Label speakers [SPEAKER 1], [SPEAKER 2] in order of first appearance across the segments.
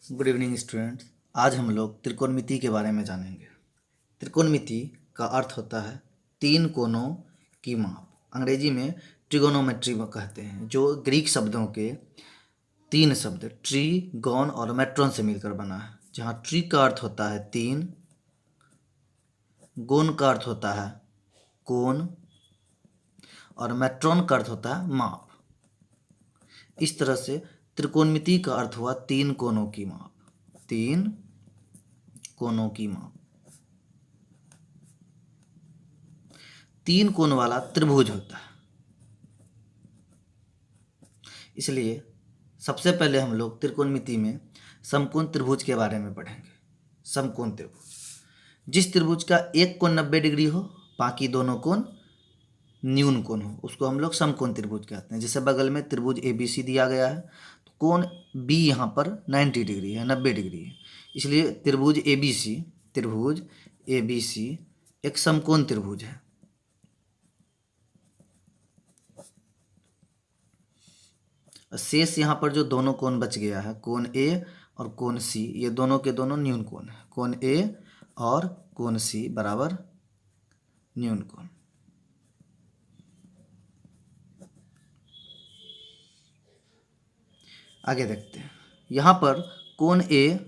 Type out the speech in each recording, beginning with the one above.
[SPEAKER 1] Good evening students. आज हम लोग त्रिकोणमिति के बारे में जानेंगे। त्रिकोणमिति का अर्थ होता है तीन कोणों की माप। अंग्रेजी में ट्रिगोनोमेट्री कहते हैं, जो ग्रीक शब्दों के तीन शब्द ट्री, गॉन और मेट्रॉन से मिलकर बना है। जहाँ ट्री का अर्थ होता है तीन, गोन का अर्थ होता है कोण और मेट्रॉन का अर्थ होता है माप। इस तरह से त्रिकोणमिति का अर्थ हुआ तीन कोणों की माप। तीन कोणों की माप। तीन कोण वाला त्रिभुज होता है। इसलिए सबसे पहले हम लोग त्रिकोणमिति में समकोण त्रिभुज के बारे में पढ़ेंगे। समकोण त्रिभुज, जिस त्रिभुज का एक कोण 90 डिग्री हो, बाकी दोनों कोण न्यून कोण हो, उसको हम लोग समकोण त्रिभुज कहते हैं। जैसे बगल में त्रिभुज ABC दिया गया है, तो कोण B यहाँ पर 90 डिग्री है, 90 डिग्री है। इसलिए त्रिभुज ABC एक समकोण त्रिभुज है। शेष यहाँ पर जो दोनों कोण बच गया है, कोण A और कोण C, ये दोनों के दोनों न्यून कोण है। कोण A और कोण C बराबर न्यून कोण। आगे देखते हैं। यहाँ पर कोण A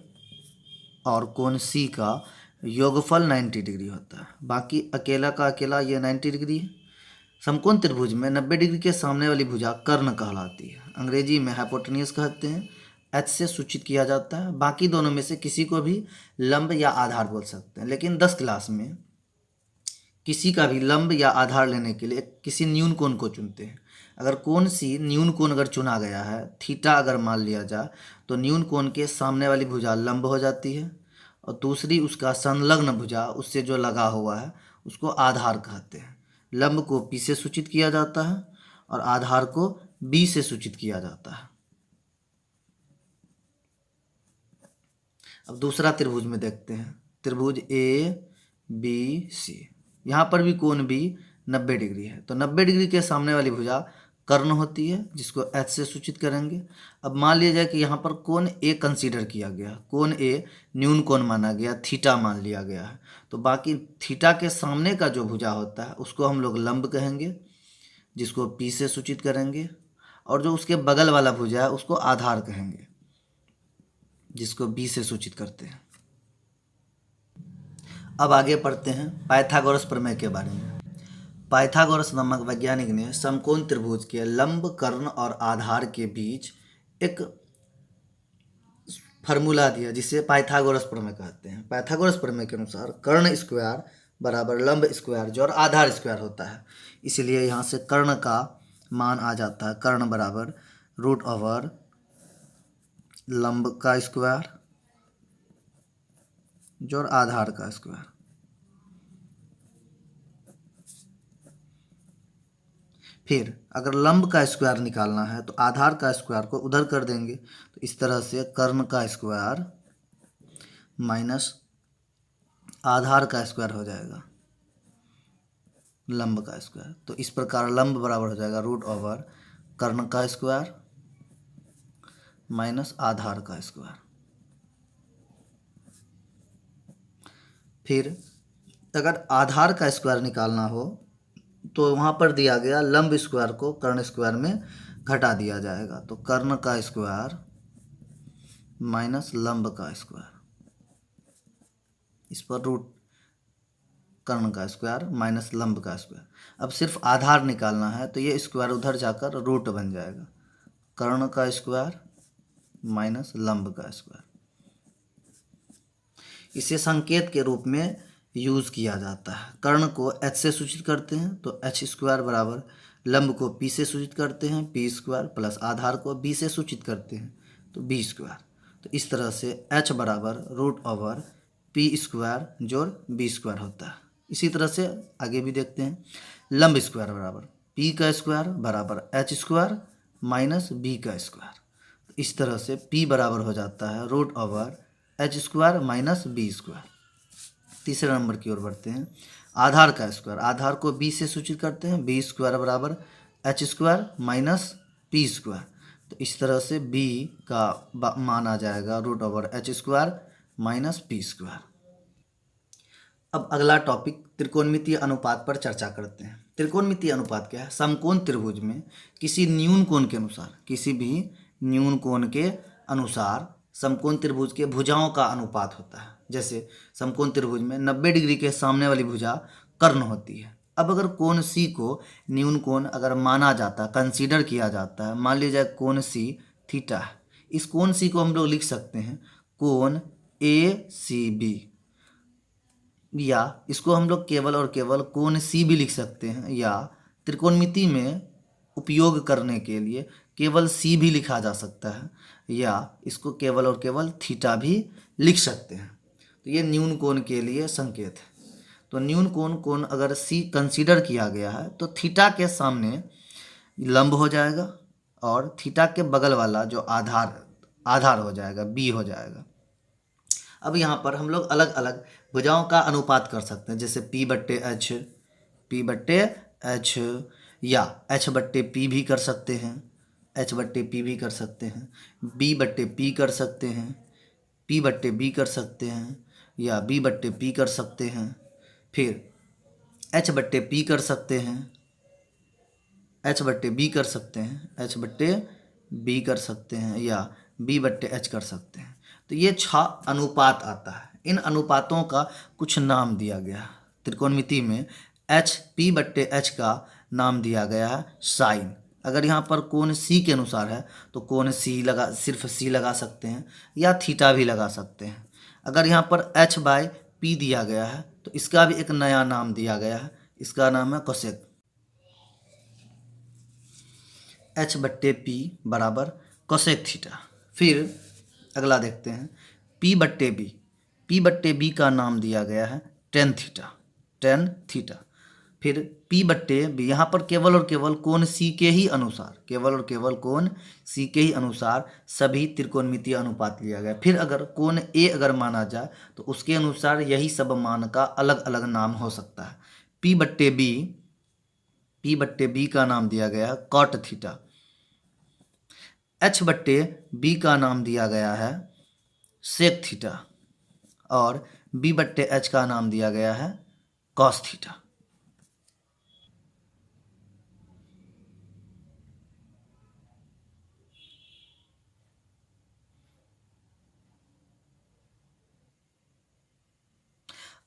[SPEAKER 1] और कोण C का योगफल 90 डिग्री होता है, बाकी अकेला का अकेला ये 90 डिग्री है। समकोण त्रिभुज में 90 डिग्री के सामने वाली भुजा कर्ण कहलाती है। अंग्रेजी में हाइपोटेन्यूज कहते हैं। H से सूचित किया जाता है। बाकी दोनों में से किसी को भी लंब या आधार बोल सकते हैं, लेकिन 10 क्लास में किसी का भी लंब या आधार लेने के लिए किसी न्यून कोण को चुनते हैं। अगर कोण C न्यून कोण अगर चुना गया है, थीटा अगर मान लिया जाए, तो न्यून कोण के सामने वाली भुजा लंब हो जाती है और दूसरी उसका संलग्न भुजा उससे जो लगा हुआ है उसको आधार कहते हैं। लंब को P से सूचित किया जाता है और आधार को B से सूचित किया जाता है। अब दूसरा त्रिभुज में देखते हैं। त्रिभुज ABC, यहाँ पर भी कोण B 90 डिग्री है, तो 90 डिग्री के सामने वाली भुजा कर्ण होती है, जिसको H से सूचित करेंगे। अब मान लिया जाए कि यहाँ पर कोण A कंसीडर किया गया, कोण A न्यून कोण माना गया, थीटा मान लिया गया है, तो बाकी थीटा के सामने का जो भुजा होता है उसको हम लोग लंब कहेंगे, जिसको P से सूचित करेंगे, और जो उसके बगल वाला भुजा है उसको आधार कहेंगे, जिसको B से सूचित करते हैं। अब आगे पढ़ते हैं पाइथागोरस प्रमेय के बारे में। पाइथागोरस नामक वैज्ञानिक ने समकोण त्रिभुज के लंब, कर्ण और आधार के बीच एक फार्मूला दिया, जिसे पाइथागोरस प्रमेय कहते हैं। पाइथागोरस प्रमेय के अनुसार कर्ण स्क्वायर बराबर लंब स्क्वायर जोड़ आधार स्क्वायर होता है। इसलिए यहाँ से कर्ण का मान आ जाता है, कर्ण बराबर √ लंब का स्क्वायर जोड़ आधार का स्क्वायर। फिर अगर लंब का स्क्वायर निकालना है तो आधार का स्क्वायर को उधर कर देंगे, तो इस तरह से कर्ण का स्क्वायर माइनस आधार का स्क्वायर हो जाएगा लंब का स्क्वायर। तो इस प्रकार लंब बराबर हो जाएगा √ कर्ण का स्क्वायर माइनस आधार का स्क्वायर। फिर अगर आधार का स्क्वायर निकालना हो तो वहाँ पर दिया गया लंब स्क्वायर को कर्ण स्क्वायर में घटा दिया जाएगा, तो कर्ण का स्क्वायर माइनस लंब का स्क्वायर, इस पर कर्ण का स्क्वायर माइनस लंब का स्क्वायर। अब सिर्फ आधार निकालना है तो ये स्क्वायर उधर जाकर रूट बन जाएगा, कर्ण का स्क्वायर माइनस लंब का स्क्वायर। इसे संकेत के रूप में यूज़ किया जाता है। कर्ण को H से सूचित करते हैं तो H² बराबर, लंब को P से सूचित करते हैं P² प्लस आधार को B से सूचित करते हैं तो B²। तो इस तरह से H बराबर √P² जोड़ B² होता है। इसी तरह से आगे भी देखते हैं। लंब स्क्वायर बराबर P का स्क्वायर बराबर H² माइनस B का स्क्वायर। इस तरह से P बराबर हो जाता है √H² माइनस B²। तीसरे नंबर की ओर बढ़ते हैं। आधार का स्क्वायर, आधार को B से सूचित करते हैं B² बराबर H² माइनस P²। तो इस तरह से b का मान आ जाएगा √h² माइनस p²। अब अगला टॉपिक त्रिकोणमितीय अनुपात पर चर्चा करते हैं। त्रिकोणमितीय अनुपात क्या है? समकोण त्रिभुज में किसी न्यून कोण के अनुसार, किसी भी न्यून कोण के अनुसार समकोण त्रिभुज के भुजाओं का अनुपात होता है। जैसे समकोण त्रिभुज में 90 डिग्री के सामने वाली भुजा कर्ण होती है। अब अगर कोण सी को न्यून कोण अगर माना जाता है, कंसीडर किया जाता है, मान लीजिए कोण सी थीटा है, इस कोण सी को हम लोग लिख सकते हैं कोण ACB, या इसको हम लोग केवल और केवल कोण सी भी लिख सकते हैं, या त्रिकोणमिति में उपयोग करने के लिए केवल सी भी लिखा जा सकता है, या इसको केवल और केवल थीटा भी लिख सकते हैं। तो ये न्यून कोण के लिए संकेत है। तो न्यून कोण अगर सी कंसीडर किया गया है तो थीटा के सामने लंब हो जाएगा और थीटा के बगल वाला जो आधार हो जाएगा, बी हो जाएगा। अब यहाँ पर हम लोग अलग अलग भुजाओं का अनुपात कर सकते हैं, जैसे P/H, P/H, या H/P भी कर सकते हैं, H/P भी कर सकते हैं, B/P कर सकते हैं, P/B कर सकते हैं, या B/P कर सकते हैं, फिर H/P कर सकते हैं, H/B कर सकते हैं, H/B कर सकते हैं, या B/H कर सकते हैं। तो ये 6 अनुपात आता है। इन अनुपातों का कुछ नाम दिया गया है। त्रिकोणमिति में P/H का नाम दिया गया है साइन। अगर यहाँ पर कोण सी के अनुसार है तो कोण सी सिर्फ सी लगा सकते हैं, या थीटा भी लगा सकते हैं। अगर यहाँ पर H/P दिया गया है तो इसका भी एक नया नाम दिया गया है, इसका नाम है कोसेक। H/P बराबर कोसेक थीटा। फिर अगला देखते हैं P/B। P/B का नाम दिया गया है टेन थीटा। फिर P/B यहाँ पर केवल और केवल कोण सी के ही अनुसार, केवल और केवल कोण सी के ही अनुसार सभी त्रिकोणमितीय अनुपात लिया गया। फिर अगर कोण A अगर माना जाए तो उसके अनुसार यही सब मान का अलग अलग नाम हो सकता है। P/B का नाम दिया गया कॉट थीटा। H/B का नाम दिया गया है सेक थीटा, और B/H का नाम दिया गया है कॉस थीटा।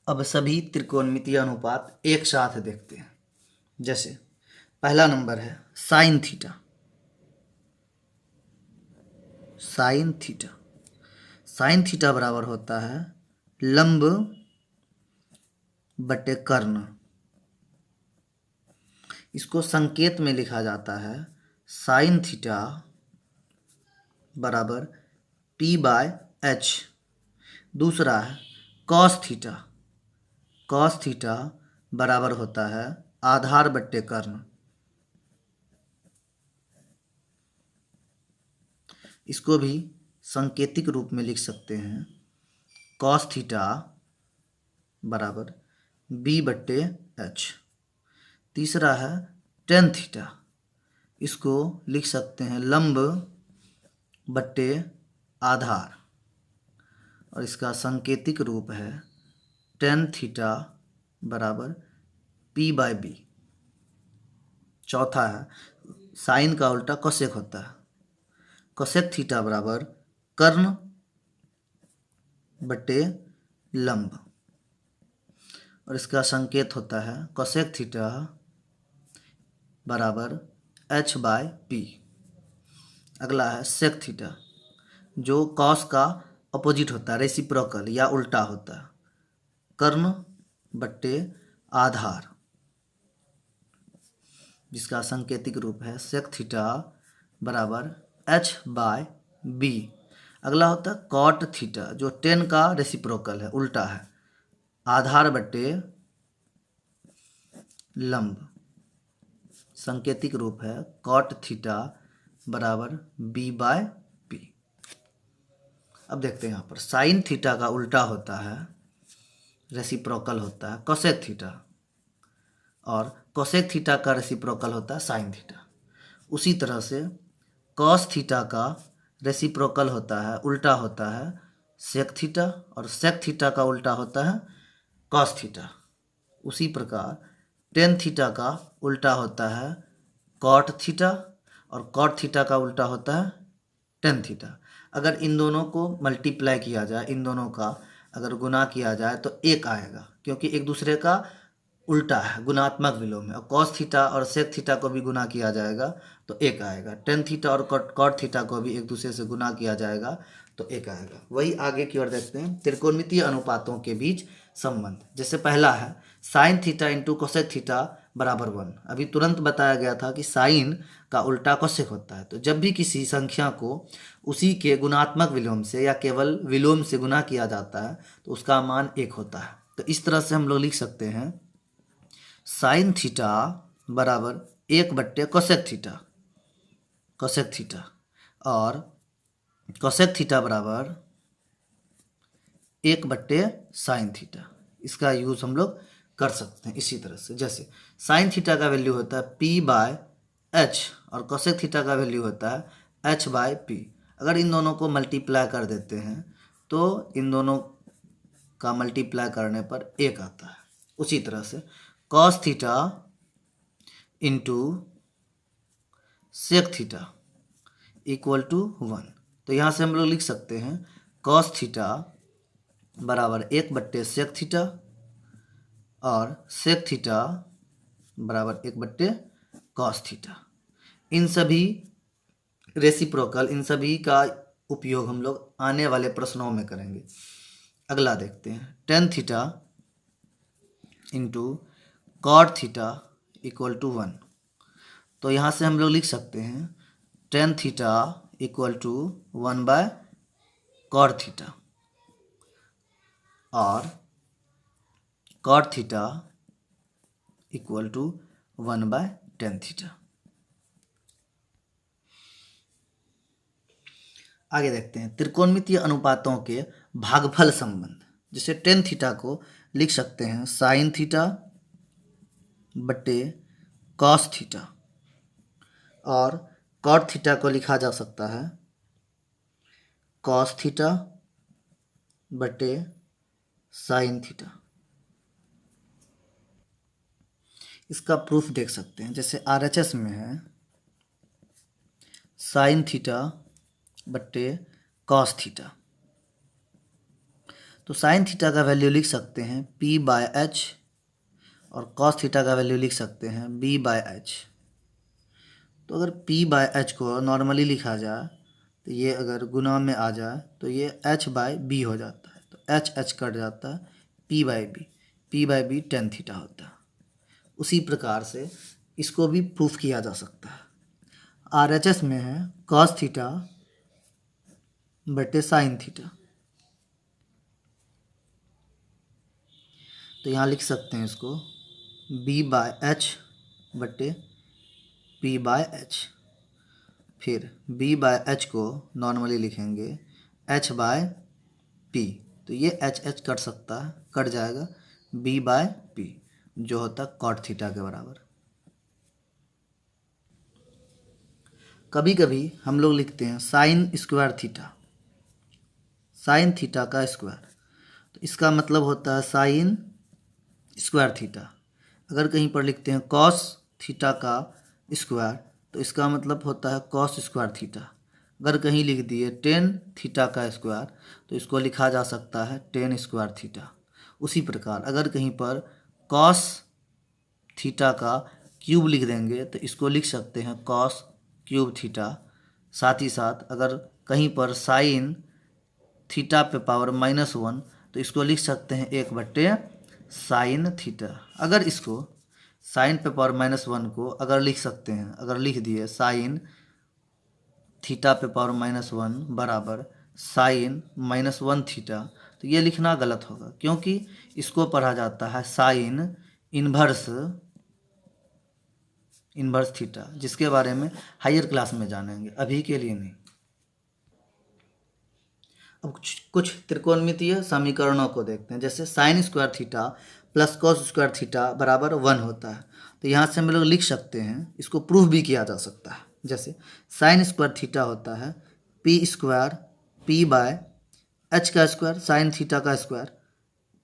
[SPEAKER 1] अब सभी त्रिकोणमितीय अनुपात एक साथ देखते हैं। जैसे पहला नंबर है साइन थीटा। साइन थीटा बराबर होता है लंब बटे कर्ण। इसको संकेत में लिखा जाता है साइन थीटा बराबर P/H। दूसरा है कॉस थीटा बराबर होता है आधार बट्टे कर्ण। इसको भी सांकेतिक रूप में लिख सकते हैं कॉस थीटा बराबर B/H। तीसरा है टेन थीटा, इसको लिख सकते हैं लंब बट्टे आधार, और इसका सांकेतिक रूप है टेन थीटा बराबर P/B। चौथा है साइन का उल्टा कोसेक होता है, कोसेक थीटा बराबर कर्ण बट्टे लंब, और इसका संकेत होता है कोसेक थीटा बराबर H/P। अगला है सेक थीटा, जो कॉस का अपोजिट होता है, रेसिप्रोकल या उल्टा होता है, कर्ण बट्टे आधार, जिसका सांकेतिक रूप है सेक थीटा बराबर H/B। अगला होता है कॉट थीटा, जो टेन का रेसिप्रोकल है, उल्टा है, आधार बट्टे लंब, सांकेतिक रूप है कॉट थीटा बराबर B/P। अब देखते हैं यहाँ पर साइन थीटा का उल्टा होता है, रेसिप्रोकल होता है कोसेक थीटा, और कोसेक थीटा का रेसिप्रोकल होता है साइन थीटा। उसी तरह से कॉस थीटा का रेसिप्रोकल होता है, उल्टा होता है सेक थीटा, और सेक थीटा का उल्टा होता है कॉस थीटा। उसी प्रकार टेन थीटा का उल्टा होता है कॉट थीटा, और कॉट थीटा का उल्टा होता है टेन थीटा। अगर इन दोनों को मल्टीप्लाई किया जाए, इन दोनों का अगर गुना किया जाए तो एक आएगा, क्योंकि एक दूसरे का उल्टा है, गुणात्मक विलोम है। और कॉस थीटा और सेक थीटा को भी गुना किया जाएगा तो एक आएगा। टेन थीटा और कॉट थीटा को भी एक दूसरे से गुना किया जाएगा तो एक आएगा। वही आगे की ओर देखते हैं, त्रिकोणमितीय अनुपातों के बीच संबंध। जैसे पहला है sine theta into cosec theta बराबर 1। अभी तुरंत बताया गया था कि साइन का उल्टा कोसेक होता है। तो जब भी किसी संख्या को उसी के गुणात्मक विलोम से या केवल विलोम से गुना किया जाता है तो उसका मान एक होता है। तो इस तरह से हम लोग लिख सकते हैं साइन थीटा बराबर 1/कोसेक थीटा, कोसेक थीटा, और कोसेक थीटा बराबर 1/साइन थीटा। इसका यूज़ हम लोग कर सकते हैं इसी तरह से। जैसे साइन थीटा का वैल्यू होता है p/h और कोसेक थीटा का वैल्यू होता है h/p। अगर इन दोनों को मल्टीप्लाई कर देते हैं तो इन दोनों का मल्टीप्लाई करने पर एक आता है। उसी तरह से cos theta into sec theta equal to 1। तो यहाँ से हम लोग लिख सकते हैं कॉस थीटा बराबर 1/सेक थीटा और सेक थीटा बराबर 1/कॉस थीटा। इन सभी रेसिप्रोकल, इन सभी का उपयोग हम लोग आने वाले प्रश्नों में करेंगे। अगला देखते हैं tan theta into cot theta equal to 1। तो यहाँ से हम लोग लिख सकते हैं tan theta equal to one by cot theta और cot theta equal to one by tan theta. आगे देखते हैं त्रिकोणमितीय अनुपातों के भागफल संबंध। जैसे टेन थीटा को लिख सकते हैं साइन थीटा बटे कॉस थीटा, और कॉट थीटा को लिखा जा सकता है कॉस थीटा बटे साइन थीटा। इसका प्रूफ देख सकते हैं। जैसे RHS में है साइन थीटा बटे कॉस थीटा, तो साइन थीटा का वैल्यू लिख सकते हैं p/h और कॉस थीटा का वैल्यू लिख सकते हैं b/h। तो अगर p/h को नॉर्मली लिखा जाए तो ये अगर गुना में आ जाए तो ये h/b हो जाता है, तो h कट जाता है, p/b टेन थीटा होता है। उसी प्रकार से इसको भी प्रूफ किया जा सकता है। RHS में है कॉस थीटा बटे साइन थीटा, तो यहाँ लिख सकते हैं इसको b/h बटे p/h। फिर b/h को नॉर्मली लिखेंगे h/p, तो ये h कट सकता है, कट जाएगा, b/p जो होता है कॉट थीटा के बराबर। कभी कभी हम लोग लिखते हैं sign square theta, sign theta का स्क्वायर, तो इसका मतलब होता है साइन स्क्वायर थीटा। अगर कहीं पर लिखते हैं कॉस थीटा का स्क्वायर तो इसका मतलब होता है कॉस स्क्वायर थीटा। अगर कहीं लिख दिए टेन थीटा का स्क्वायर तो इसको लिखा जा सकता है टेन स्क्वायर थीटा। उसी प्रकार अगर कहीं पर कॉस थीटा का क्यूब लिख देंगे तो इसको लिख सकते हैं कॉस क्यूब थीटा। साथ ही साथ अगर कहीं पर साइन थीटा पे पावर -1 तो इसको लिख सकते हैं 1/साइन थीटा। अगर इसको साइन पे पावर -1 को अगर लिख सकते हैं, अगर लिख दिए साइन थीटा पे पावर -1 बराबर साइन -1 थीटा, तो ये लिखना गलत होगा, क्योंकि इसको पढ़ा जाता है साइन इन्वर्स थीटा, जिसके बारे में हायर क्लास में जानेंगे, अभी के लिए नहीं। अब कुछ त्रिकोणमितीय समीकरणों को देखते हैं। जैसे sign square theta plus cos square theta बराबर 1 होता है, तो यहाँ से हम लोग लिख सकते हैं, इसको प्रूफ भी किया जा सकता है। जैसे साइन स्क्वायर थीटा होता है P square P by H का स्क्वायर साइन थीटा का स्क्वायर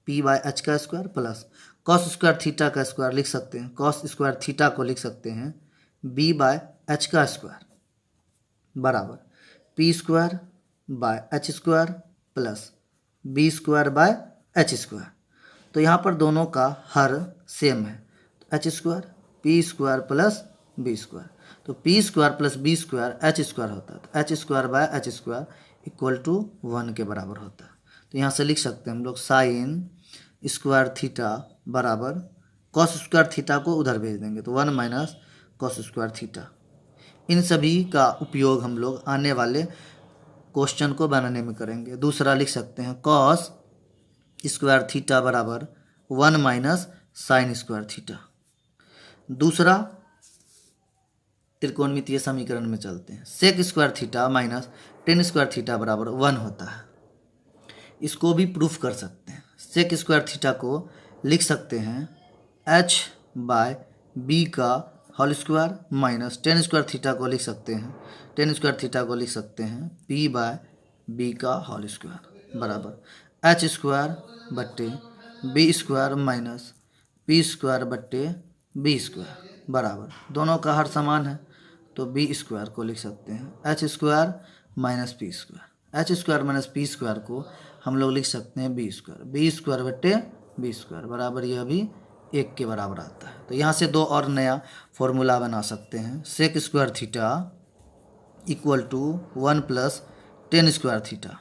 [SPEAKER 1] पी बाय एच का square plus cos square theta का स्क्वायर लिख सकते हैं, कॉस स्क्वायर थीटा को लिख सकते हैं बी बाय एच का स्क्वायर बराबर P square by H square plus B square by H square. तो यहाँ पर दोनों का हर सेम है, तो H square P square plus B square, तो P square plus B square H square होता है, तो H square by H square equal to 1 के बराबर होता है। तो यहाँ से लिख सकते हैं हम लोग साइन स्क्वायर थीटा बराबर कॉस स्क्वायर थीटा को उधर भेज देंगे तो 1 माइनस कॉस स्क्वायर थीटा। इन सभी का उपयोग हम लोग आने वाले क्वेश्चन को बनाने में करेंगे। दूसरा लिख सकते हैं कॉस स्क्वायर थीटा बराबर 1 माइनस साइन स्क्वायर थीटा। दूसरा त्रिकोणमितीय समीकरण में चलते हैं, sec square theta minus tan square theta बराबर 1 होता है। इसको भी प्रूफ कर सकते हैं। सेक स्क्वायर थीटा को लिख सकते हैं एच बाय बी का whole square minus tan square theta को लिख सकते हैं, टेन स्क्वायर थीटा को लिख सकते हैं पी बाय बी का होल स्क्वायर बराबर एच स्क्वायर बट्टे B square minus P square बट्टे बी स्क्वायर बराबर दोनों का हर समान है तो बी स्क्वायर को लिख सकते हैं H square minus P square, H square minus P square को हम लोग लिख सकते हैं बी स्क्वायर बट्टे बी स्क्वायर बराबर यह भी 1 के बराबर आता है। तो यहाँ से दो और नया फॉर्मूला बना सकते हैं, sec square theta equal to 1 plus tan square theta,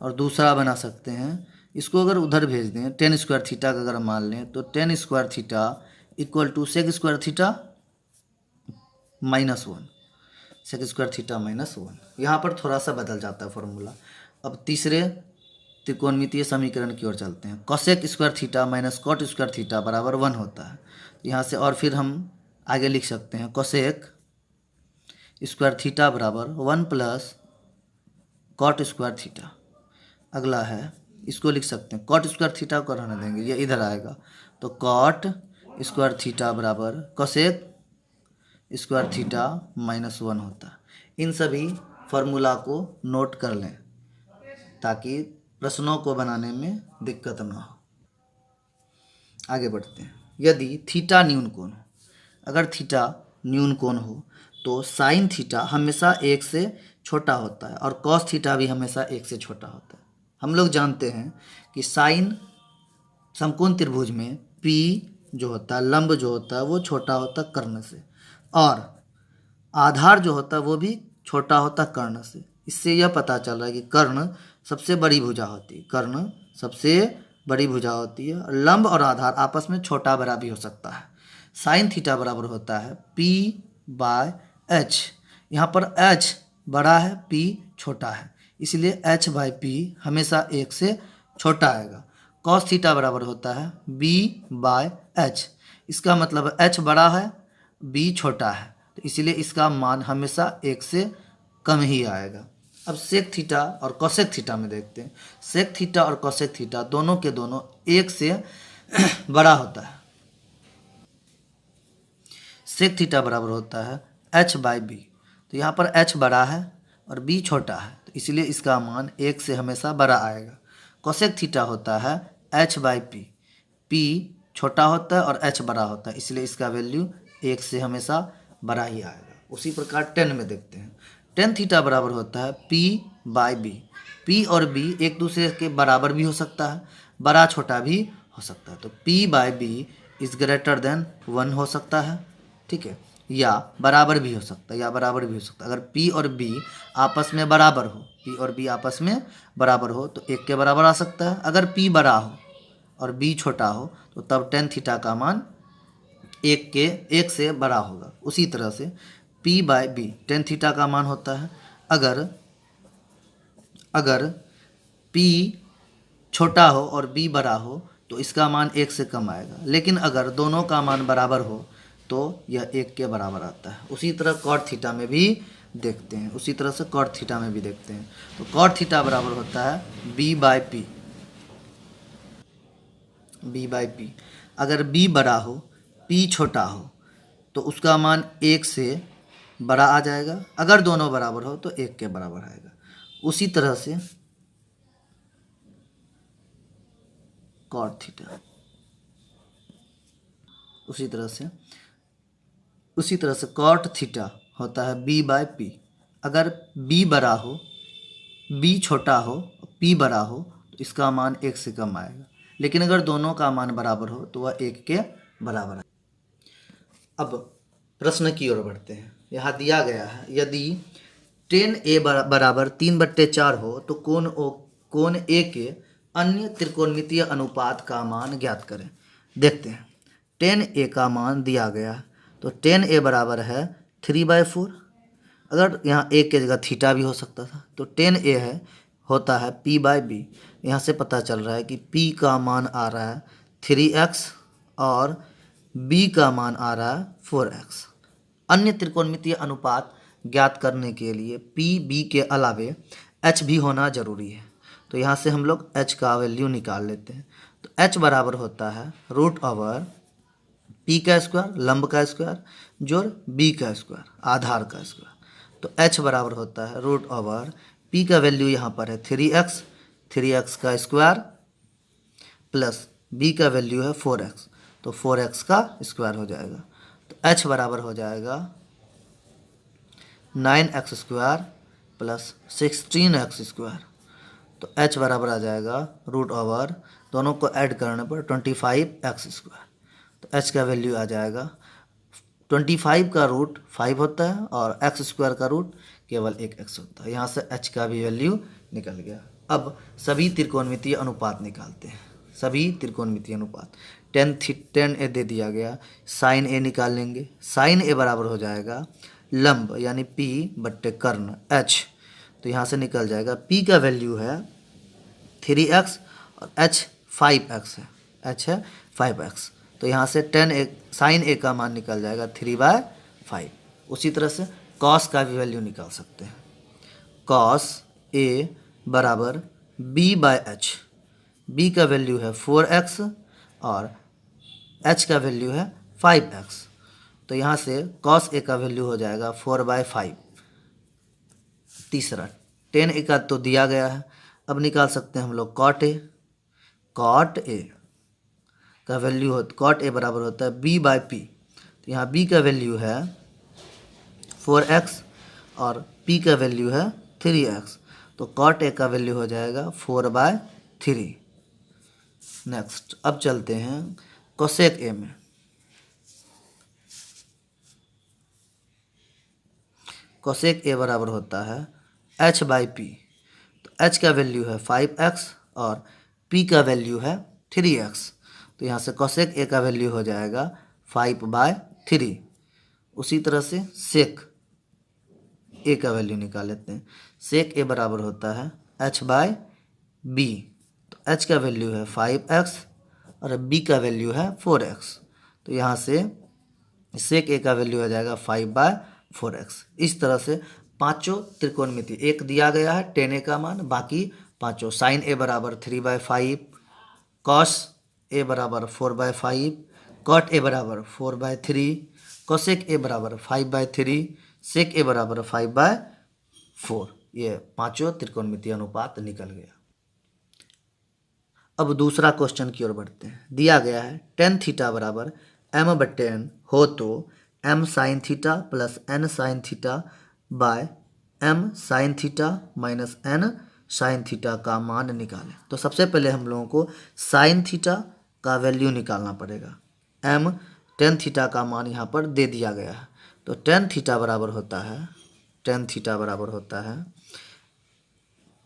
[SPEAKER 1] और दूसरा बना सकते हैं इसको अगर उधर भेज दें टेन स्क्वायर थीटा का अगर मान लें तो tan square theta equal to sec square theta minus 1, sec square theta minus 1। यहाँ पर थोड़ा सा बदल जाता है फॉर्मूला। अब तीसरे त्रिकोणमितीय समीकरण की ओर चलते हैं, cosec square theta minus cot square theta बराबर 1 होता है। यहाँ से और फिर हम आगे लिख सकते हैं कोसेक स्क्वायर थीटा बराबर 1 प्लस कॉट स्क्वायर थीटा। अगला है इसको लिख सकते हैं कॉट स्क्वायर थीटा को रहने देंगे, ये इधर आएगा तो कॉट स्क्वायर थीटा बराबर कोसेक स्क्वायर थीटा माइनस 1 होता है। इन सभी फार्मूला को नोट कर लें ताकि प्रश्नों को बनाने में दिक्कत ना हो। आगे बढ़ते हैं, यदि थीटा न्यून कोण हो, अगर थीटा न्यून कोण हो तो साइन थीटा हमेशा 1 से छोटा होता है और कॉस थीटा भी हमेशा 1 से छोटा होता है। हम लोग जानते हैं कि साइन समकोण त्रिभुज में पी जो होता है लंब जो होता है वो छोटा होता है कर्ण से, और आधार जो होता है वो भी छोटा होता है कर्ण से। इससे यह पता चल रहा है कि कर्ण सबसे बड़ी भुजा होती है, कर्ण सबसे बड़ी भुजा होती है, और लंब और आधार आपस में छोटा बड़ा भी हो सकता है। साइन थीटा बराबर होता है पी बाय एच, यहाँ पर एच बड़ा है पी छोटा है, इसलिए एच बाई पी हमेशा 1 से छोटा आएगा। कॉस थीटा बराबर होता है बी बाय एच, इसका मतलब एच बड़ा है बी छोटा है, तो इसलिए इसका मान हमेशा 1 से कम ही आएगा। अब सेक थीटा और कोसेक थीटा में देखते हैं, सेक थीटा और कोसेक थीटा दोनों के दोनों 1 से बड़ा होता है। सेक थीटा बराबर होता है एच बाई बी, तो यहाँ पर एच बड़ा है और बी छोटा है, तो इसलिए इसका मान 1 से हमेशा बड़ा आएगा। कोसेक थीटा होता है एच बाई पी, पी छोटा होता है और एच बड़ा होता है, इसलिए इसका वैल्यू 1 से हमेशा बड़ा ही आएगा। उसी प्रकार टेन में देखते हैं, टेन थीटा बराबर होता है पी बाई बी, पी और बी एक दूसरे के बराबर भी हो सकता है, बड़ा छोटा भी हो सकता है, तो P by B is greater than 1 हो सकता है, ठीक है, या बराबर भी हो सकता है, या बराबर भी हो सकता है। अगर पी और बी आपस में बराबर हो, पी और बी आपस में बराबर हो तो 1 के बराबर आ सकता है। अगर पी बड़ा हो और बी छोटा हो तो तब टेन थीटा का मान 1 से बड़ा होगा। उसी तरह से P by B tan theta का मान होता है। अगर पी छोटा हो और बी बड़ा हो तो इसका मान 1 से कम आएगा, लेकिन अगर दोनों का मान बराबर हो तो यह 1 के बराबर आता है। उसी तरह कॉट थीटा में भी देखते हैं, उसी तरह से कॉट थीटा में भी देखते हैं, तो कॉट थीटा बराबर होता है B by P, B by P. अगर बी बड़ा हो पी छोटा हो तो उसका मान 1 से बड़ा आ जाएगा, अगर दोनों बराबर हो तो 1 के बराबर आएगा। उसी तरह से कॉट थीटा, उसी तरह से कॉट थीटा होता है b बाय पी। अगर b बड़ा हो, b छोटा हो, p बड़ा हो तो इसका मान 1 से कम आएगा, लेकिन अगर दोनों का मान बराबर हो तो वह 1 के बराबर है। अब प्रश्न की ओर बढ़ते हैं। यहाँ दिया गया है, यदि tan a बराबर 3/4 हो तो कोण A के अन्य त्रिकोणमितीय अनुपात का मान ज्ञात करें। देखते हैं, tan a का मान दिया गया है, तो tan a बराबर है 3/4। अगर यहाँ a के जगह थीटा भी हो सकता था, तो tan a होता है p/b। यहाँ से पता चल रहा है कि p का मान आ रहा है 3x और b का मान आ रहा है 4x। अन्य त्रिकोणमितीय अनुपात ज्ञात करने के लिए p b के अलावे h भी होना जरूरी है। तो यहाँ से हम लोग h का वैल्यू निकाल लेते हैं। तो h बराबर होता है √ओवर p का स्क्वायर, लंब का स्क्वायर, जोड़ b का स्क्वायर, आधार का स्क्वायर। तो h बराबर होता है √ओवर p का वैल्यू यहाँ पर है 3x का स्क्वायर प्लस b का वैल्यू है 4x, तो 4x का स्क्वायर हो जाएगा। तो h बराबर हो जाएगा 9x square plus 16x square. तो h बराबर आ जाएगा √ओवर, दोनों को ऐड करने पर 25x स्क्वायर। तो h का वैल्यू आ जाएगा 25 का रूट 5 होता है और x स्क्वायर का रूट केवल 1x होता है। यहाँ से h का भी वैल्यू निकल गया। अब सभी त्रिकोणमितीय अनुपात निकालते हैं। सभी त्रिकोणमितीय अनुपात, tan a दे दिया गया, sin a निकाल लेंगे। sin a बराबर हो जाएगा लंब यानी p बट्टे कर्ण h। तो यहाँ से निकल जाएगा, p का वैल्यू है 3x और h 5x है, h है 5x। तो यहाँ से sin a का मान निकल जाएगा 3/5। उसी तरह से cos का भी वैल्यू निकाल सकते हैं। cos a बराबर b/h, b का वैल्यू है 4x और h का वैल्यू है 5x। तो यहाँ से cos a का वैल्यू हो जाएगा 4/5। तीसरा tan a का तो दिया गया है, अब निकाल सकते हैं हम लोग cot a। cot a का वैल्यू cot a बराबर होता है b/p। तो यहाँ b का वैल्यू है 4x और p का वैल्यू है 3x। तो cot a का वैल्यू हो जाएगा 4/3। नेक्स्ट, अब चलते हैं cosec a में। cosec a बराबर होता है h/p। तो h का वैल्यू है 5x और p का वैल्यू है 3x। तो यहाँ से cosec a का वैल्यू हो जाएगा 5/3। उसी तरह से sec a का वैल्यू निकाल लेते हैं। sec a बराबर होता है h/b। तो h का वैल्यू है 5x और b का वैल्यू है 4x। तो यहाँ से sec a का वैल्यू हो जाएगा 5/4x। इस तरह से पांचों त्रिकोणमिति, एक दिया गया है tan a का मान, बाकी पांचों sin a बराबर 3/5, cos a बराबर 4/5, cot a बराबर 4/3, cosec a बराबर 5/3, sec a बराबर 5/4। ये पांचों त्रिकोणमितीय अनुपात निकल गया। अब दूसरा क्वेश्चन की ओर बढ़ते हैं। दिया गया है tan थीटा बराबर m/n हो तो m sin theta plus n sin theta by m sin theta minus n sin theta का मान निकालें। तो सबसे पहले हम लोगों को sin थीटा का वैल्यू निकालना पड़ेगा। m tan थीटा का मान यहाँ पर दे दिया गया है। तो tan थीटा बराबर होता है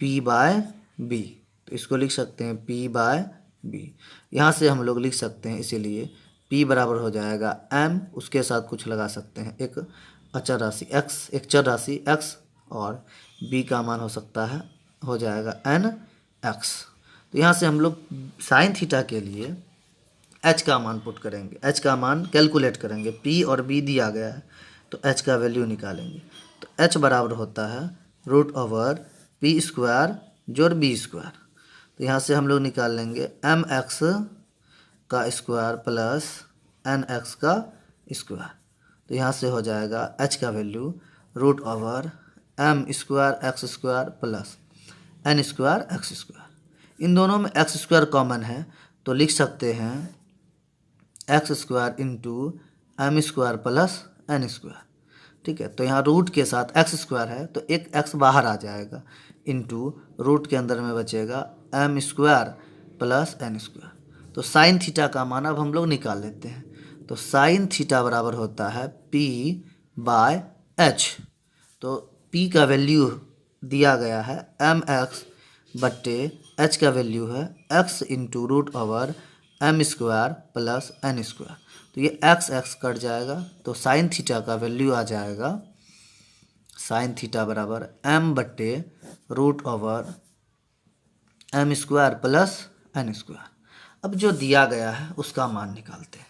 [SPEAKER 1] p/b। तो इसको लिख सकते हैं p/b। यहाँ से हम लोग लिख सकते हैं, इसीलिए p बराबर हो जाएगा m, उसके साथ कुछ लगा सकते हैं, एक अचर राशि x, एक चर राशि x, और b का मान हो जाएगा nx। तो यहाँ से हम लोग साइन थीटा के लिए h का मान पुट करेंगे, h का मान कैलकुलेट करेंगे। p और b दिया गया है तो h का वैल्यू निकालेंगे। तो h बराबर होता है √p² जोड़ b²। तो यहाँ से हम लोग निकाल लेंगे mx का स्क्वायर प्लस nx का स्क्वायर। तो यहाँ से हो जाएगा h का value root over M square X square plus N square X square. इन दोनों में एक्स स्क्वायर कॉमन है तो लिख सकते हैं X square into M square plus N square. ठीक है, तो यहाँ रूट के साथ एक्स स्क्वायर है तो एक एक्स बाहर आ जाएगा, इंटू रूट के अंदर में बचेगा M square plus N square. तो साइन थीटा का मान अब हम लोग निकाल लेते हैं। तो साइन थीटा बराबर होता है पी बाय एच। तो पी का वैल्यू दिया गया है एम एक्स बट्टे एच का वैल्यू है X into root over M square plus N square. तो ये एक्स एक्स कट जाएगा तो साइन थीटा का वैल्यू आ जाएगा साइन थीटा बराबर एम बट्टे root over M square plus N square. अब जो दिया गया है उसका मान निकालते हैं।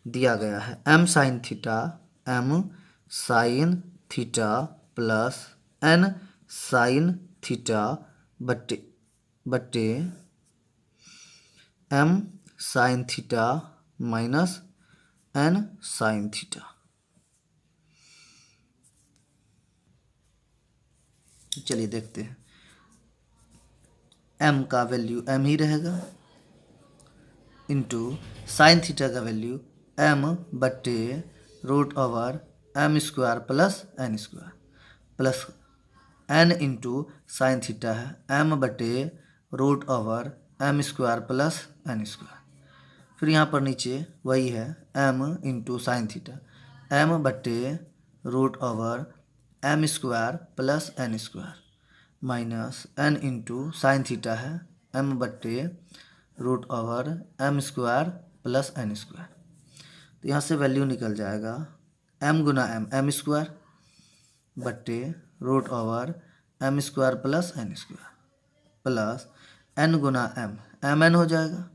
[SPEAKER 1] दिया गया है m sine theta plus n sine theta बट्टे बट्टे m sine theta minus n sine theta. चलिए देखते हैं, एम का वैल्यू एम ही रहेगा इंटू साइन थीटा का वैल्यू एम बट्टे root over M square plus N square plus n into sine theta है एम बट्टे root over M square plus N square. फिर यहाँ पर नीचे वही है m into sine theta m बट्टे root over M square plus N square minus N into sine theta है एम बट्टे root over M square plus N square. तो यहाँ से वैल्यू निकल जाएगा एम गुना एम स्क्वायर बट्टे root over M square plus N square plus N गुना एम एन हो जाएगा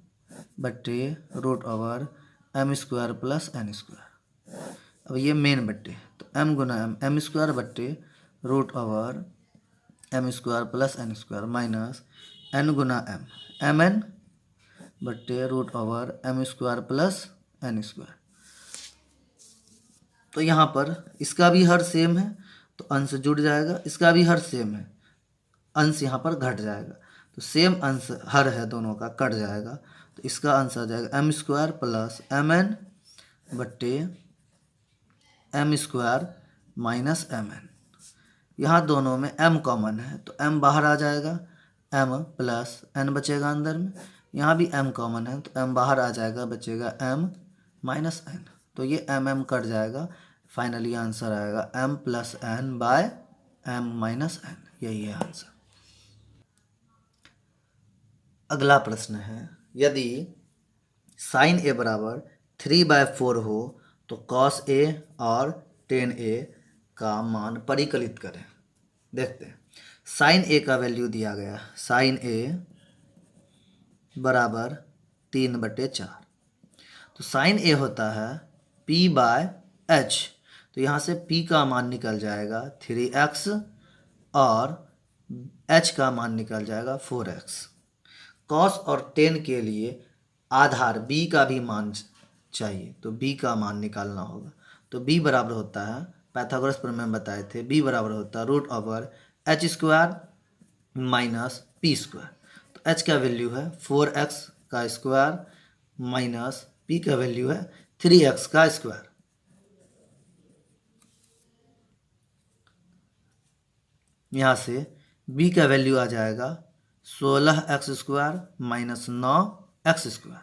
[SPEAKER 1] बट्टे root over M square plus N square. अब ये मेन बट्टे तो एम गुना एम स्क्वायर बट्टे root over M square plus N square minus n गुना एम एन बट्टे root over M square plus N square. तो यहाँ पर इसका भी हर सेम है तो अंश जुड़ जाएगा, इसका भी हर सेम है अंश यहाँ पर घट जाएगा। तो सेम अंश हर है दोनों का कट जाएगा तो इसका अंश आ जाएगा M square plus M N बट्टे M square minus M N. यहाँ दोनों में m कॉमन है तो m बाहर आ जाएगा, m प्लस n बचेगा अंदर में। यहाँ भी m कॉमन है तो m बाहर आ जाएगा, बचेगा m माइनस n। तो ये m कट जाएगा, फाइनली आंसर आएगा m plus n by m minus n। यही है आंसर। अगला प्रश्न है, यदि साइन a बराबर 3/4 हो तो कॉस a और टेन a का मान परिकलित करें। देखते हैं, साइन a का वैल्यू दिया गया, साइन a बराबर 3/4। तो साइन a होता है p/h। तो यहाँ से p का मान निकल जाएगा 3x और h का मान निकल जाएगा 4x। कॉस और टेन के लिए आधार b का भी मान चाहिए तो b का मान निकालना होगा। तो b बराबर होता है, पाइथागोरस प्रमेय में बताए थे, b बराबर होता है root over h square minus p square. तो h का वैल्यू है 4x का स्क्वायर माइनस p का वैल्यू है 3x का स्क्वायर। यहाँ से b का वैल्यू आ जाएगा 16x square minus 9x square.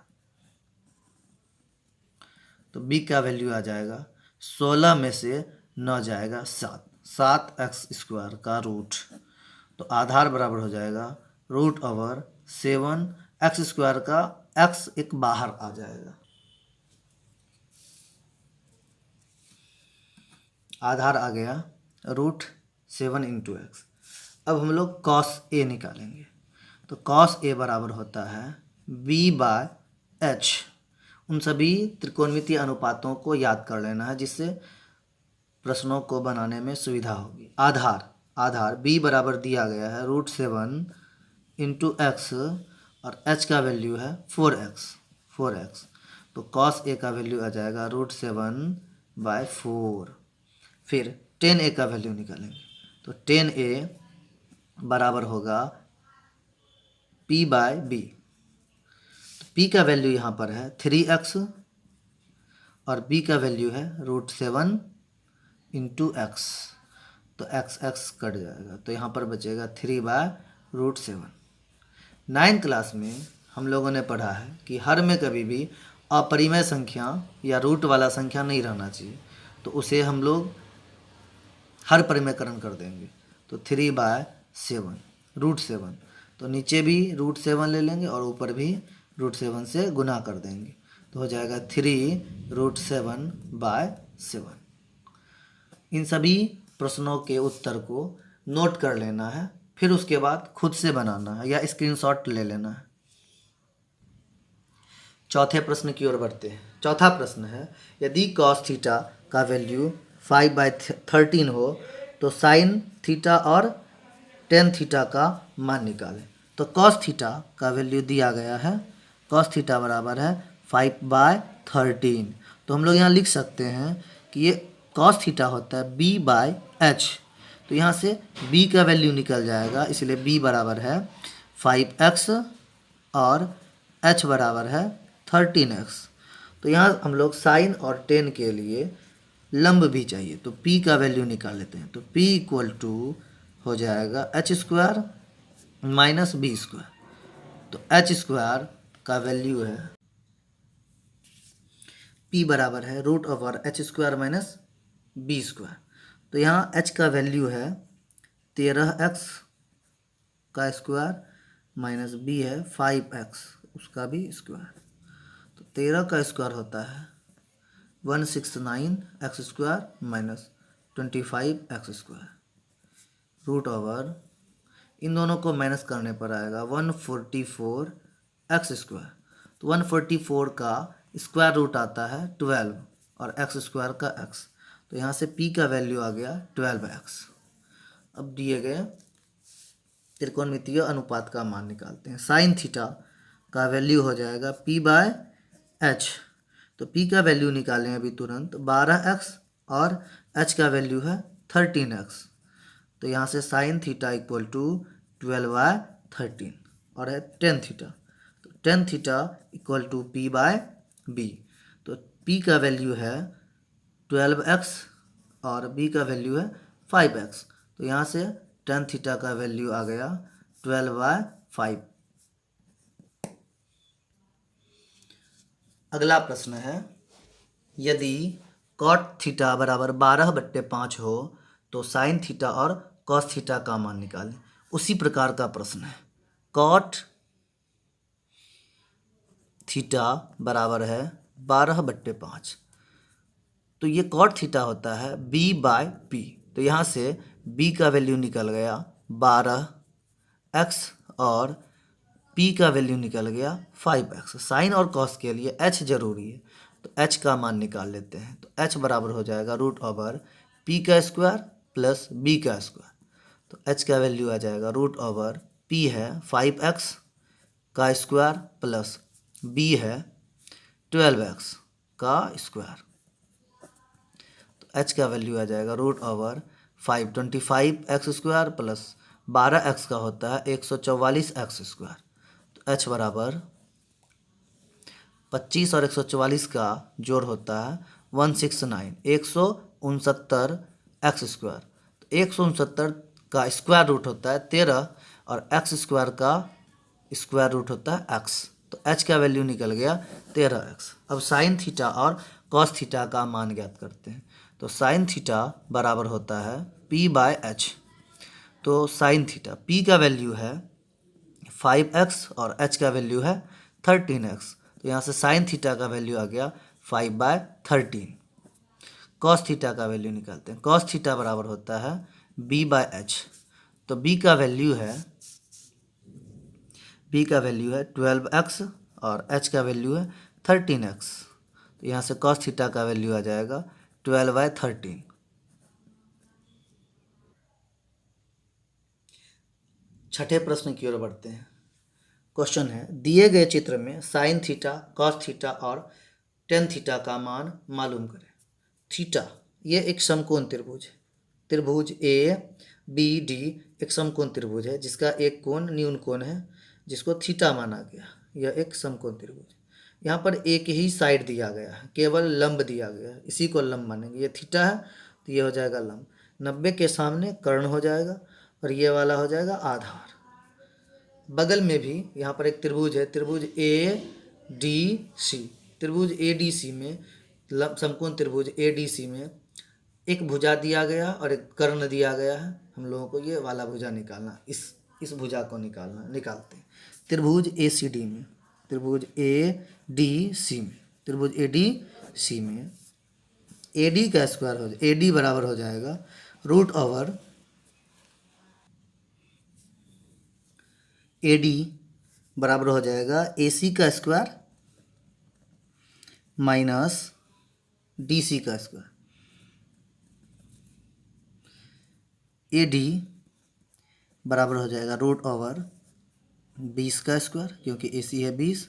[SPEAKER 1] तो b का वैल्यू आ जाएगा 16 में से 9 जाएगा 7x स्क्वायर का रूट। तो आधार बराबर हो जाएगा रूट ओवर 7x स्क्वायर का x एक बाहर आ जाएगा। आधार आ गया रूट 7 इंटू एक्स। अब हम लोग कॉस a निकालेंगे। तो कॉस a बराबर होता है b/h। उन सभी त्रिकोणमितीय अनुपातों को याद कर लेना है जिससे प्रश्नों को बनाने में सुविधा होगी। आधार b बराबर दिया गया है रूट 7 इंटू एक्स और h का वैल्यू है 4x। तो कॉस a का वैल्यू आ जाएगा रूट 7 बाय 4। फिर 10a का वैल्यू निकालेंगे, तो 10a बराबर होगा p बाय b। तो p का वैल्यू यहाँ पर है 3x और b का वैल्यू है √7 इंटू एक्स। तो x कट जाएगा, तो यहाँ पर बचेगा 3/√7। 9th क्लास में हम लोगों ने पढ़ा है कि हर में कभी भी अपरिमेय संख्या या रूट वाला संख्या नहीं रहना चाहिए, तो उसे हम लोग हर परिमेयकरण कर देंगे। तो 3/7 √7, तो नीचे भी √7 ले लेंगे और ऊपर भी √7 से गुना कर देंगे, तो हो जाएगा 3√7/7। इन सभी प्रश्नों के उत्तर को नोट कर लेना है, फिर उसके बाद खुद से बनाना है या स्क्रीनशॉट ले लेना है। चौथे प्रश्न की ओर बढ़ते हैं। चौथा प्रश्न है, यदि cos थीटा का वैल्यू 5/13 हो तो sin थीटा और tan थीटा का मान निकालें। तो cos थीटा का वैल्यू दिया गया है, cos थीटा बराबर है 5/13। तो हम लोग यहाँ लिख सकते हैं कि ये cos थीटा होता है b/h। तो यहाँ से b का वैल्यू निकल जाएगा, इसलिए b बराबर है 5x और h बराबर है 13x। तो यहाँ हम लोग साइन और टेन के लिए लंब भी चाहिए, तो p का वैल्यू निकाल लेते हैं। तो p = हो जाएगा h² माइनस b²। तो h² का वैल्यू है p बराबर है √h² माइनस b²। तो यहाँ h का वैल्यू है 13x का स्क्वायर माइनस b है 5x उसका भी स्क्वायर। तो 13 का स्क्वायर होता है 169x² माइनस 25x²। इन दोनों को माइनस करने पर आएगा 144x²। तो 144 का स्क्वायर रूट आता है 12 और x² का x। तो यहाँ से p का वैल्यू आ गया 12x। अब दिए गए त्रिकोणमितीय अनुपात का मान निकालते हैं। साइन थीटा का वैल्यू हो जाएगा p/h। तो p का वैल्यू निकालें अभी तुरंत 12x और h का वैल्यू है 13x। तो यहाँ से साइन थीटा = 12/13 और है टेन थीटा। तो टेन थीटा = p/b। तो p का वैल्यू है 12x और b का वैल्यू है 5x। तो यहाँ से टेन थीटा का वैल्यू आ गया 12/5। अगला प्रश्न है, यदि cot थीटा बराबर 12/5 हो तो साइन थीटा और cos थीटा का मान निकालें। उसी प्रकार का प्रश्न है। cot थीटा बराबर है 12/5, तो ये cot थीटा होता है b/p। तो यहाँ से b का वैल्यू निकल गया 12x और p का वैल्यू निकल गया 5x। साइन और cos के लिए h जरूरी है, तो h का मान निकाल लेते हैं। तो h बराबर हो जाएगा √p² प्लस b का स्क्वायर। तो h का वैल्यू आ जाएगा √p है 5x का स्क्वायर प्लस b है 12x का स्क्वायर। तो h का वैल्यू आ जाएगा √5 25x² प्लस 12x का होता है 144x²। तो h बराबर 25 और 144 का जोड़ होता है 169 तो 169 का स्क्वायर रूट होता है 13 और x² का स्क्वायर रूट होता है x। तो h का वैल्यू निकल गया 13x। अब साइन थीटा और cos थीटा का मान ज्ञात करते हैं। तो साइन थीटा बराबर होता है p/h। तो साइन थीटा p का वैल्यू है 5x और h का वैल्यू है 13x। तो यहाँ से साइन थीटा का वैल्यू आ गया 5/13। cos थीटा का वैल्यू निकालते हैं। cos थीटा बराबर होता है b/h। तो b का वैल्यू है 12x और h का वैल्यू है 13x। तो यहाँ से cos थीटा का वैल्यू आ जाएगा 12/13। छठे प्रश्न की ओर बढ़ते हैं। क्वेश्चन है, दिए गए चित्र में साइन थीटा, cos थीटा और टेन थीटा का मान मालूम करें। थीटा, ये एक समकोण त्रिभुज है। त्रिभुज ए बी डी एक समकोण त्रिभुज है जिसका एक कोण न्यून कोण है जिसको थीटा माना गया। यह एक समकोण त्रिभुज है। यहाँ पर एक ही साइड दिया गया है, केवल लंब दिया गया है, इसी को लंब मानेंगे। ये थीटा है तो ये हो जाएगा लंब। 90 के सामने कर्ण हो जाएगा और ये वाला हो जाएगा आधार। बगल में भी यहाँ पर एक त्रिभुज है, त्रिभुज ए डी सी। त्रिभुज ए डी सी में समकोण त्रिभुज ए डी सी में एक भुजा दिया गया और एक कर्ण दिया गया है। हम लोगों को ये वाला भुजा निकालना, इस भुजा को निकालते हैं। त्रिभुज ए सी डी में, त्रिभुज ए डी सी में, त्रिभुज ए डी सी में ए डी का स्क्वायर हो जाए, ए डी बराबर हो जाएगा रूट ओवर ए डी बराबर हो जाएगा ए सी का स्क्वायर माइनस डी सी का स्क्वायर। ए डी बराबर हो जाएगा रूट ओवर 20 का स्क्वायर, क्योंकि ए सी है 20,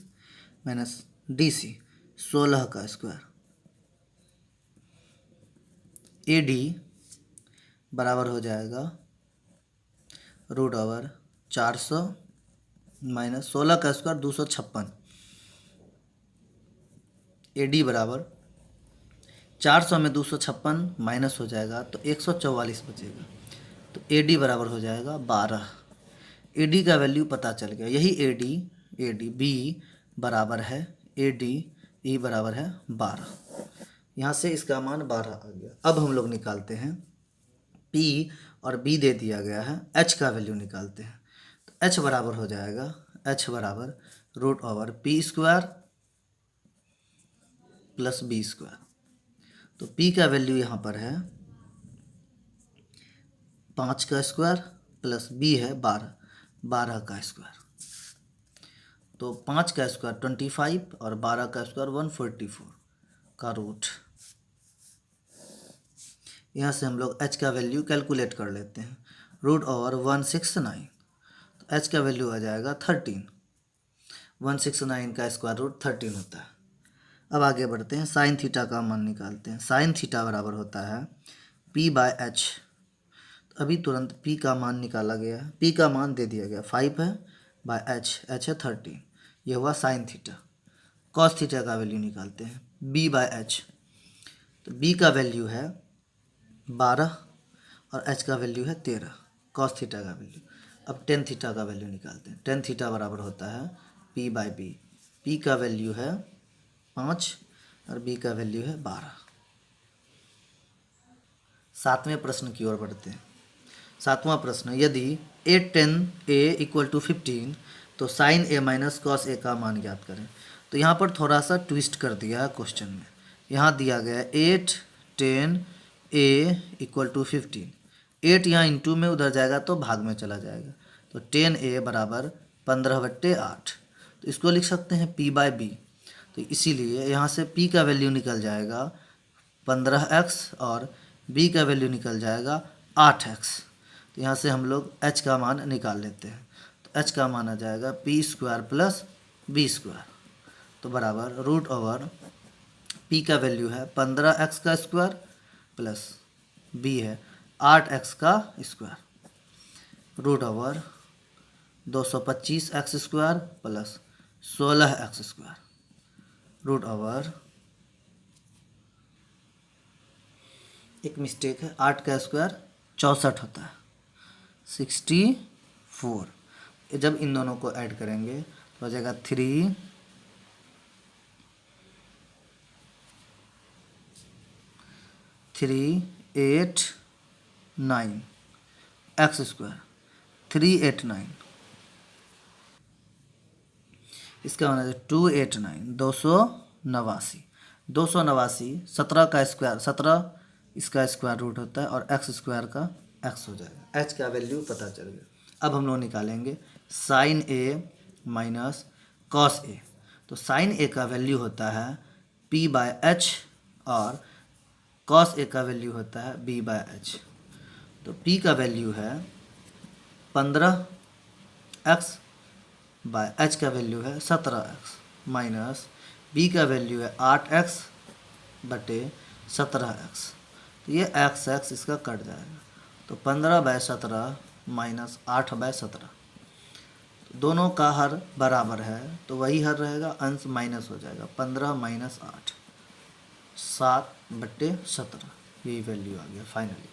[SPEAKER 1] माइनस डी सी 16 का स्क्वायर। ए डी बराबर हो जाएगा रूट ओवर 400 माइनस 16 का स्क्वायर 256। ए डी बराबर 400 में 256 माइनस हो जाएगा तो 144 बचेगा। तो ए डी बराबर हो जाएगा 12। ए डी का वैल्यू पता चल गया। यही ए डी बी बराबर है ए डी ई बराबर है 12। यहाँ से इसका मान 12 आ गया। अब हम लोग निकालते हैं P और B दे दिया गया है, H का वैल्यू निकालते हैं। तो H बराबर हो जाएगा, H बराबर root over P square plus B square. तो P का वैल्यू यहाँ पर है 5 का स्क्वायर प्लस B है 12 का स्क्वायर। तो 5 का स्क्वायर 25 और 12 का स्क्वायर 144 का रूट। यहाँ से हम लोग H का वैल्यू कैलकुलेट कर लेते हैं। रूट ओवर 169, तो H का वैल्यू आ जाएगा 13। 169 का स्क्वायर रूट 13 होता है। अब आगे बढ़ते हैं, साइन थीटा का मान निकालते हैं। साइन थीटा बराबर होता है P/H। तो अभी तुरंत P का मान निकाला गया है। P का मान दे दिया गया 5 है बाय H है 13। यह हुआ साइन थीटा। कॉस थीटा का वैल्यू निकालते हैं B/H। तो B का वैल्यू है 12 और H का वैल्यू है 13, कॉस थीटा का वैल्यू। अब टेन थीटा का वैल्यू निकालते हैं। टेन थीटा बराबर होता है P/B। P का वैल्यू है 5 और B का वैल्यू है 12। 7वें प्रश्न की ओर बढ़ते हैं। 7वां प्रश्न, यदि a tan a equal to 15 तो sine a minus cos a का मान ज्ञात करें। तो यहाँ पर थोड़ा सा ट्विस्ट कर दिया है क्वेश्चन में। यहाँ दिया गया है 8 tan a इक्वल टू 15। 8 यहाँ इंटू में उधर जाएगा तो भाग में चला जाएगा। तो tan a बराबर 15/8। तो इसको लिख सकते हैं P/B। तो इसीलिए यहाँ से P का वैल्यू निकल जाएगा 15x और B का वैल्यू निकल जाएगा 8x। तो यहाँ से हम लोग H का मान निकाल लेते हैं। तो H का मान आ जाएगा P square plus B square. तो बराबर रूट ओवर P का वैल्यू है 15x का स्क्वायर प्लस B है 8x का square root over 225x square plus 16x square root over, एक मिस्टेक है, 8 का स्क्वायर 64 होता है 64। जब इन दोनों को ऐड करेंगे तो हो जाएगा 3 8 9 x स्क्वायर 389। इसका मतलब है 289 289 289 17 का स्क्वायर 17 इसका स्क्वायर रूट होता है और एक्स स्क्वायर का एक्स हो जाएगा। एच का वैल्यू पता चल गया। अब हम लोग निकालेंगे sign A minus cos A. तो साइन ए का वैल्यू होता है P/H और कॉस ए का वैल्यू होता है B/H। तो P का वैल्यू है 15x बाय H का वैल्यू है 17x माइनस B का वैल्यू है 8x बटे 17x, तो ये x इसका कट जाएगा, तो 15/17 माइनस 8/17, दोनों का हर बराबर है तो वही हर रहेगा, अंश माइनस हो जाएगा, 15 माइनस 8, 7/17, यही वैल्यू आ गया फाइनली।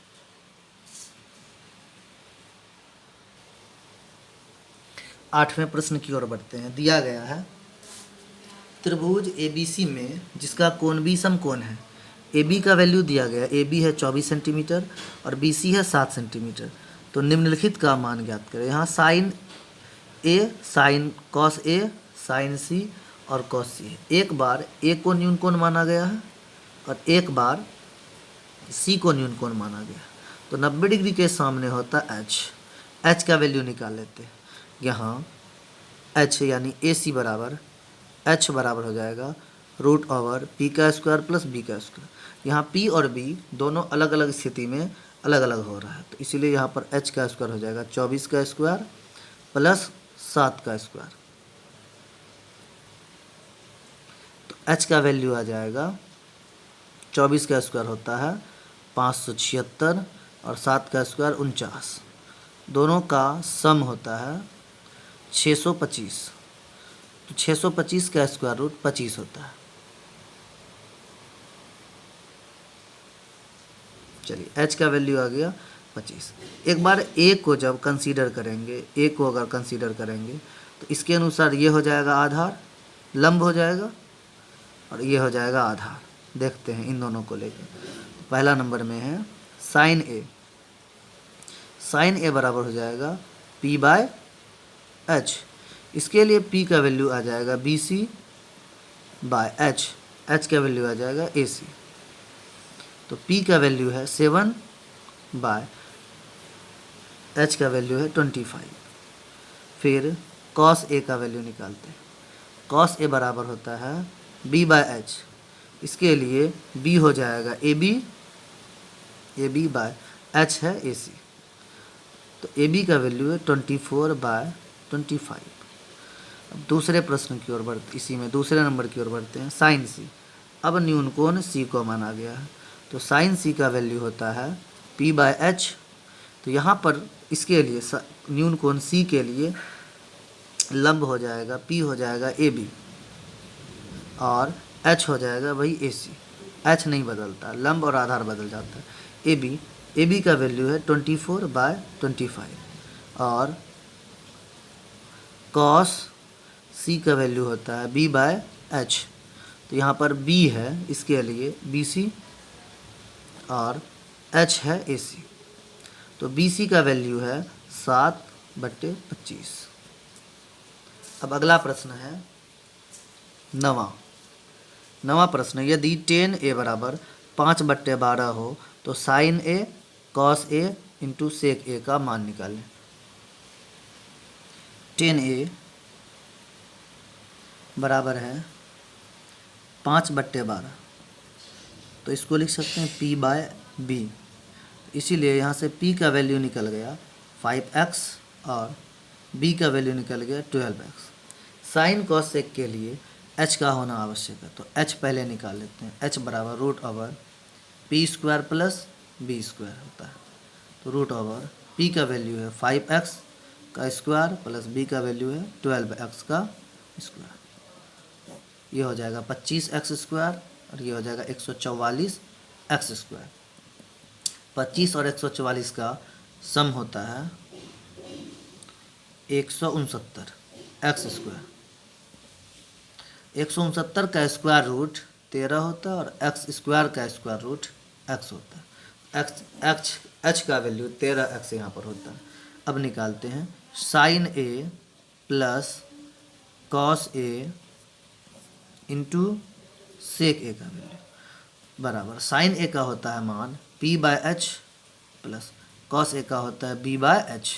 [SPEAKER 1] आठवें प्रश्न की ओर बढ़ते हैं। दिया गया है त्रिभुज ABC में जिसका कोण B समकोण है, AB का वैल्यू दिया गया, AB है 24 सेंटीमीटर और BC है 7 सेंटीमीटर, तो निम्नलिखित का मान ज्ञात करें। यहाँ sine A, sine cos A, sine C और कॉस C है। एक बार A को न्यून कोण माना गया है और एक बार C को न्यून कोण माना गया, तो 90 डिग्री के सामने होता H का वैल्यू निकाल लेते हैं। यहाँ H यानी AC बराबर H बराबर हो जाएगा √P का स्क्वायर प्लस B का स्क्वायर। यहाँ P और B दोनों अलग अलग स्थिति में अलग अलग हो रहा है, तो इसीलिए यहाँ पर H का स्क्वायर हो जाएगा 24 का स्क्वायर प्लस 7 का स्क्वायर, तो H का वैल्यू आ जाएगा 24 का स्क्वायर होता है 576 और 7 का स्क्वायर 49, दोनों का सम होता है 625, तो 625 का स्क्वायर रूट 25 होता है। चलिए H का वैल्यू आ गया 25। एक बार A को जब कंसीडर करेंगे, A को अगर कंसीडर करेंगे तो इसके अनुसार ये हो जाएगा आधार, लंब हो जाएगा, और ये हो जाएगा आधार। देखते हैं इन दोनों को लेकर। पहला नंबर में है साइन A, साइन A बराबर हो जाएगा P/H, इसके लिए P का वैल्यू आ जाएगा BC/H, H का वैल्यू आ जाएगा AC, तो P का वैल्यू है 7/H का वैल्यू है 25। फिर cos A का वैल्यू निकालते हैं। cos A बराबर होता है B/H, इसके लिए B हो जाएगा AB/H है AC, तो AB का वैल्यू है 24/25। अब दूसरे प्रश्न की ओर बढ़ते, इसी में दूसरे नंबर की ओर बढ़ते हैं। साइन C, अब न्यून कोण C को माना गया है, तो साइन C का वैल्यू होता है P/H, तो यहाँ पर इसके लिए न्यून कोण C के लिए लंब हो जाएगा P हो जाएगा AB और H हो जाएगा वही AC, H नहीं बदलता, लंब और आधार बदल जाता है। AB का वैल्यू है 24/25 और cos C का वैल्यू होता है B/H, तो यहाँ पर B है, इसके लिए BC और H है AC, तो BC का वैल्यू है 7/25। अब अगला प्रश्न है नवा प्रश्न, यदि tan A बराबर 5/12 हो तो sin A cos A into sec A का मान निकालें। tan A बराबर है 5/12, तो इसको लिख सकते हैं P/B, इसीलिए यहाँ से P का वैल्यू निकल गया 5x और B का वैल्यू निकल गया 12x। साइन cos sec के लिए H का होना आवश्यक है, तो H पहले निकाल लेते हैं। H बराबर √P² प्लस B² होता है, तो √P का वैल्यू है 5x का स्क्वायर प्लस B का वैल्यू है 12x का स्क्वायर, ये हो जाएगा 25x² और ये हो जाएगा 144x²। 25 और 144 का सम होता है 169x²। 169 का स्क्वायर रूट 13 होता है और x² का स्क्वायर रूट x होता है। h का वैल्यू 13x यहाँ पर होता है। अब निकालते हैं sine A plus cos A into sec A का वैल्यू बराबर साइन A का होता है मान P/H प्लस कॉस A का होता है B/H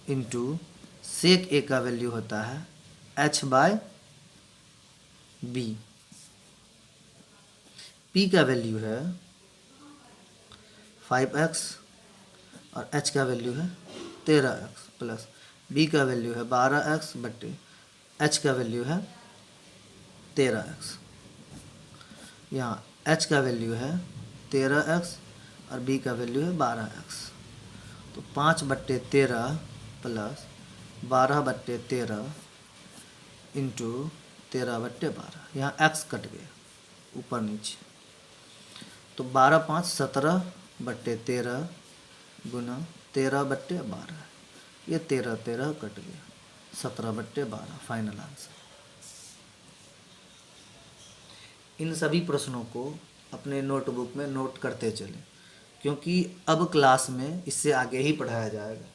[SPEAKER 1] इंटू सेक A का वैल्यू होता है H/B। P का वैल्यू है 5x और H का वैल्यू है 13x प्लस B का वैल्यू है 12x बटे H का वैल्यू है 13x। यहाँ एच का वैल्यू है 13x और बी का वैल्यू है 12x। तो 5/13 प्लस 12/13 इंटू 13/12, यहाँ x कट गया ऊपर नीचे, तो 12×5 17/13 गुना 13/12, ये 13 कट गया, 17/12 फाइनल आंसर। इन सभी प्रश्नों को अपने नोटबुक में नोट करते चलें, क्योंकि अब क्लास में इससे आगे ही पढ़ाया जाएगा।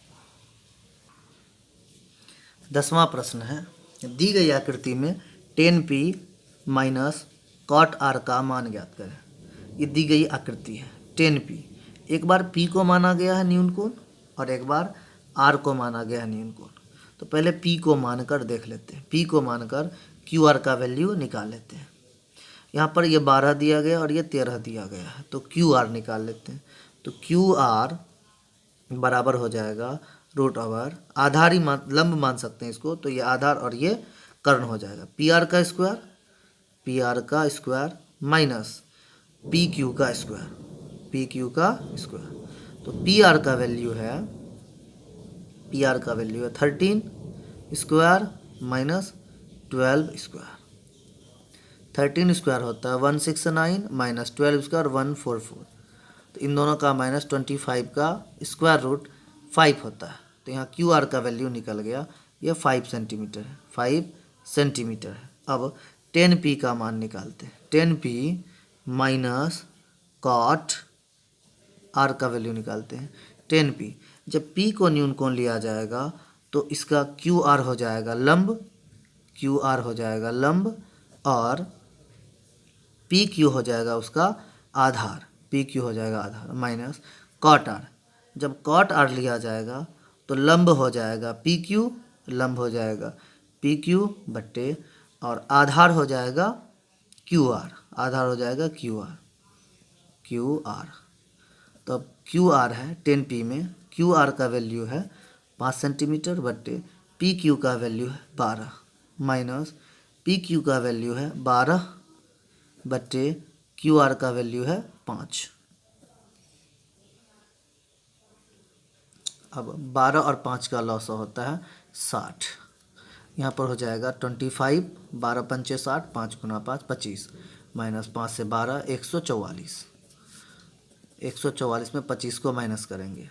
[SPEAKER 1] 10वां प्रश्न है, दी गई आकृति में 10p माइनस cot r का मान ज्ञात करें। ये दी गई आकृति है 10p, एक बार p को माना गया है न्यून कोण और एक बार r को माना गया है न्यून कोण। तो पहले p को मानकर देख लेते हैं, p को मानकर qr का वैल्यू निकाल लेते हैं। यहाँ पर ये 12 दिया गया और ये 13 दिया गया है, तो QR निकाल लेते हैं। तो QR बराबर हो जाएगा √, आधार ही लंब मान सकते हैं इसको, तो ये आधार और ये कर्ण हो जाएगा। PR का स्क्वायर माइनस PQ का स्क्वायर, तो PR का वैल्यू है 13 स्क्वायर माइनस 12 स्क्वायर। 13 स्क्वायर होता है 169 माइनस 12 स्क्वायर 144, तो इन दोनों का माइनस 25 का स्क्वायर रूट 5 होता है। तो यहाँ QR का वैल्यू निकल गया, ये 5 सेंटीमीटर है, 5 सेंटीमीटर है। अब 10p का मान निकालते हैं, 10p माइनस cot r का वैल्यू निकालते हैं। 10p, जब p को न्यून कोण लिया जाएगा तो इसका QR हो जाएगा लंब, और PQ हो जाएगा उसका आधार, माइनस cot r, जब cot r लिया जाएगा तो लंब हो जाएगा PQ बट्टे, और आधार हो जाएगा QR, तो अब QR है 10p में, QR का वैल्यू है 5 सेंटीमीटर बट्टे PQ का वैल्यू है 12, माइनस PQ का वैल्यू है 12 बट्टे QR का वैल्यू है 5। अब 12 और 5 का लॉस होता है 60, यहाँ पर हो जाएगा 25, 12 पंचे 60, 5 गुना 5 25, माइनस 5 से 12 144, 144 में 25 को माइनस करेंगे,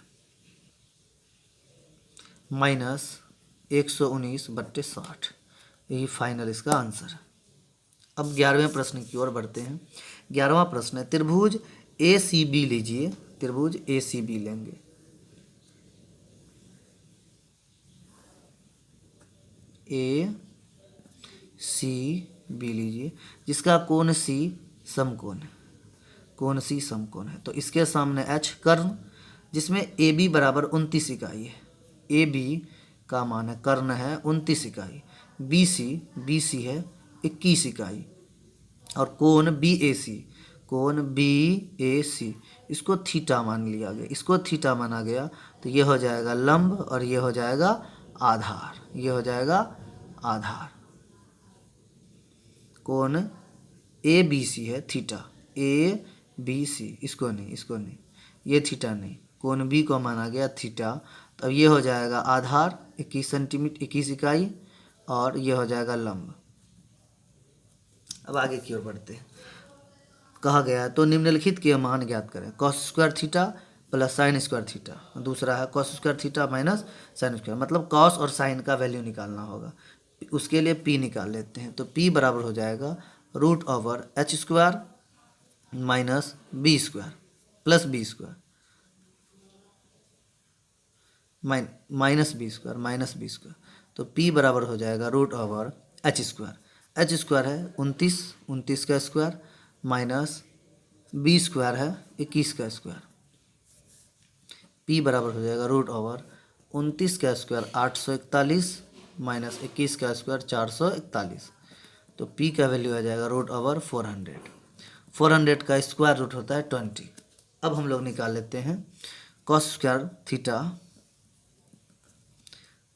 [SPEAKER 1] माइनस 119/60, यही फाइनल इसका आंसर है। अब 11वें प्रश्न की ओर बढ़ते हैं। 11वां प्रश्न है, त्रिभुज ACB लीजिए, त्रिभुज ACB लेंगे, ACB लीजिए, जिसका कोण C समकोण है, तो इसके सामने H कर्ण, जिसमें AB बराबर 29 इकाई है, AB का मान है कर्ण है 29 इकाई, BC है 21 इकाई, और कोण BAC, इसको थीटा मान लिया गया, इसको थीटा माना गया, तो ये हो जाएगा लंब और ये हो जाएगा आधार, कोण ABC है थीटा, ABC, इसको नहीं, ये थीटा नहीं, कोण B को माना गया थीटा, तब ये हो जाएगा आधार 21 सेंटीमीटर 21 इकाई, और ये हो जाएगा लंब। अब आगे की ओर बढ़ते हैं। कहा गया है, तो निम्नलिखित के मान ज्ञात करें। Cos square theta plus sign square theta, दूसरा है cos square theta minus sine square, मतलब कॉस और साइन का वैल्यू निकालना होगा, उसके लिए P निकाल लेते हैं। तो P बराबर हो जाएगा √H² minus B² plus B² minus B², तो P बराबर हो जाएगा √H², H² है 29 का स्क्वायर, माइनस B² है 21 का स्क्वायर, P बराबर हो जाएगा √29 का स्क्वायर 841 माइनस 21 का स्क्वायर 441, तो P का वैल्यू आ जाएगा √400, 400 का स्क्वायर रूट होता है 20। अब हम लोग निकाल लेते हैं cos square theta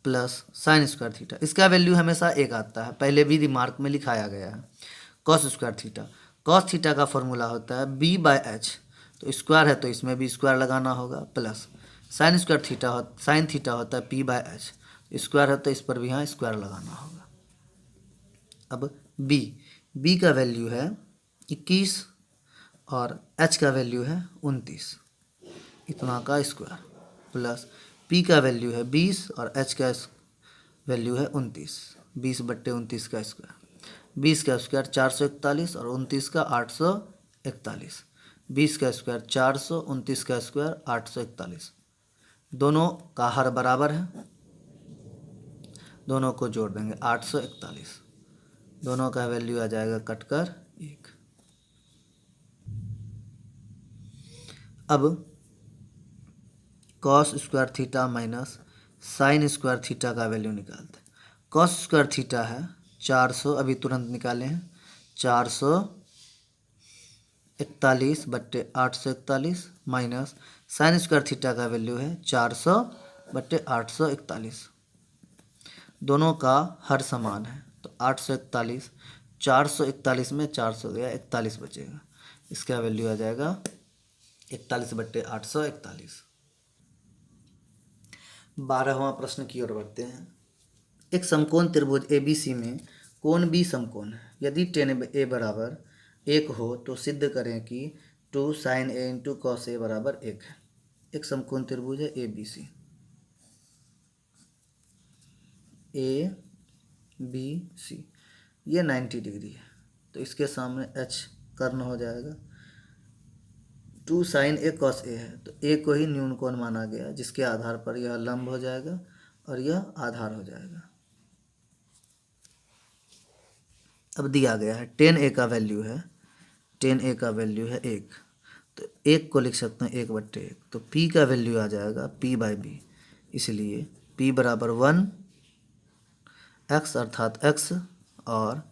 [SPEAKER 1] plus sign square theta, इसका वैल्यू हमेशा 1 आता है, पहले भी रिमार्क में लिखाया गया है। Cos square theta, cos theta का फॉर्मूला होता है बी बाय एच, तो स्क्वायर है तो इसमें भी स्क्वायर लगाना होगा, plus sign square theta sine theta होता है पी बाय एच, स्क्वायर है तो इस पर भी यहाँ स्क्वायर लगाना होगा। अब बी का वैल्यू है 21 और एच का वैल्यू है 29, इतना का स्क्वायर, प्लस पी का वैल्यू है 20 और एच का वैल्यू है 29, 20/29 का स्क्वायर, 20 का स्क्वायर 441 और 29 का 841, 20 का स्क्वायर 400, 29 का स्क्वायर 841, दोनों का हर बराबर है, दोनों को जोड़ देंगे 841, दोनों का वैल्यू आ जाएगा कटकर 1। अब cos square theta minus sign square theta का वैल्यू निकालते हैं। कॉस स्क्वायर थीटा है 400, अभी तुरंत निकाले हैं, 441/841 माइनस साइन स्क्वायर थीटा का वैल्यू है 400/841, दोनों का हर समान है, तो 841, 441 में 400 गया, 41 बचेगा, इसका वैल्यू आ जाएगा 41/841। 12वां प्रश्न की ओर बढ़ते हैं। एक समकोण त्रिभुज ABC में कोण B समकोण है। यदि tan A बराबर 1 हो तो सिद्ध करें कि 2 sin A into cos A बराबर 1 है। एक समकोण त्रिभुज है ABC, ABC, ये 90 डिग्री है, तो इसके सामने H कर्ण हो जाएगा। 2 sin A cos A है, तो A को ही न्यून कोण माना गया, जिसके आधार पर यह लंब हो जाएगा और यह आधार हो जाएगा। अब दिया गया है tan A का वैल्यू है, tan A का वैल्यू है 1, तो 1 को लिख सकते हैं 1/1, तो P का वैल्यू आ जाएगा P/B, इसलिए P बराबर 1 x अर्थात x और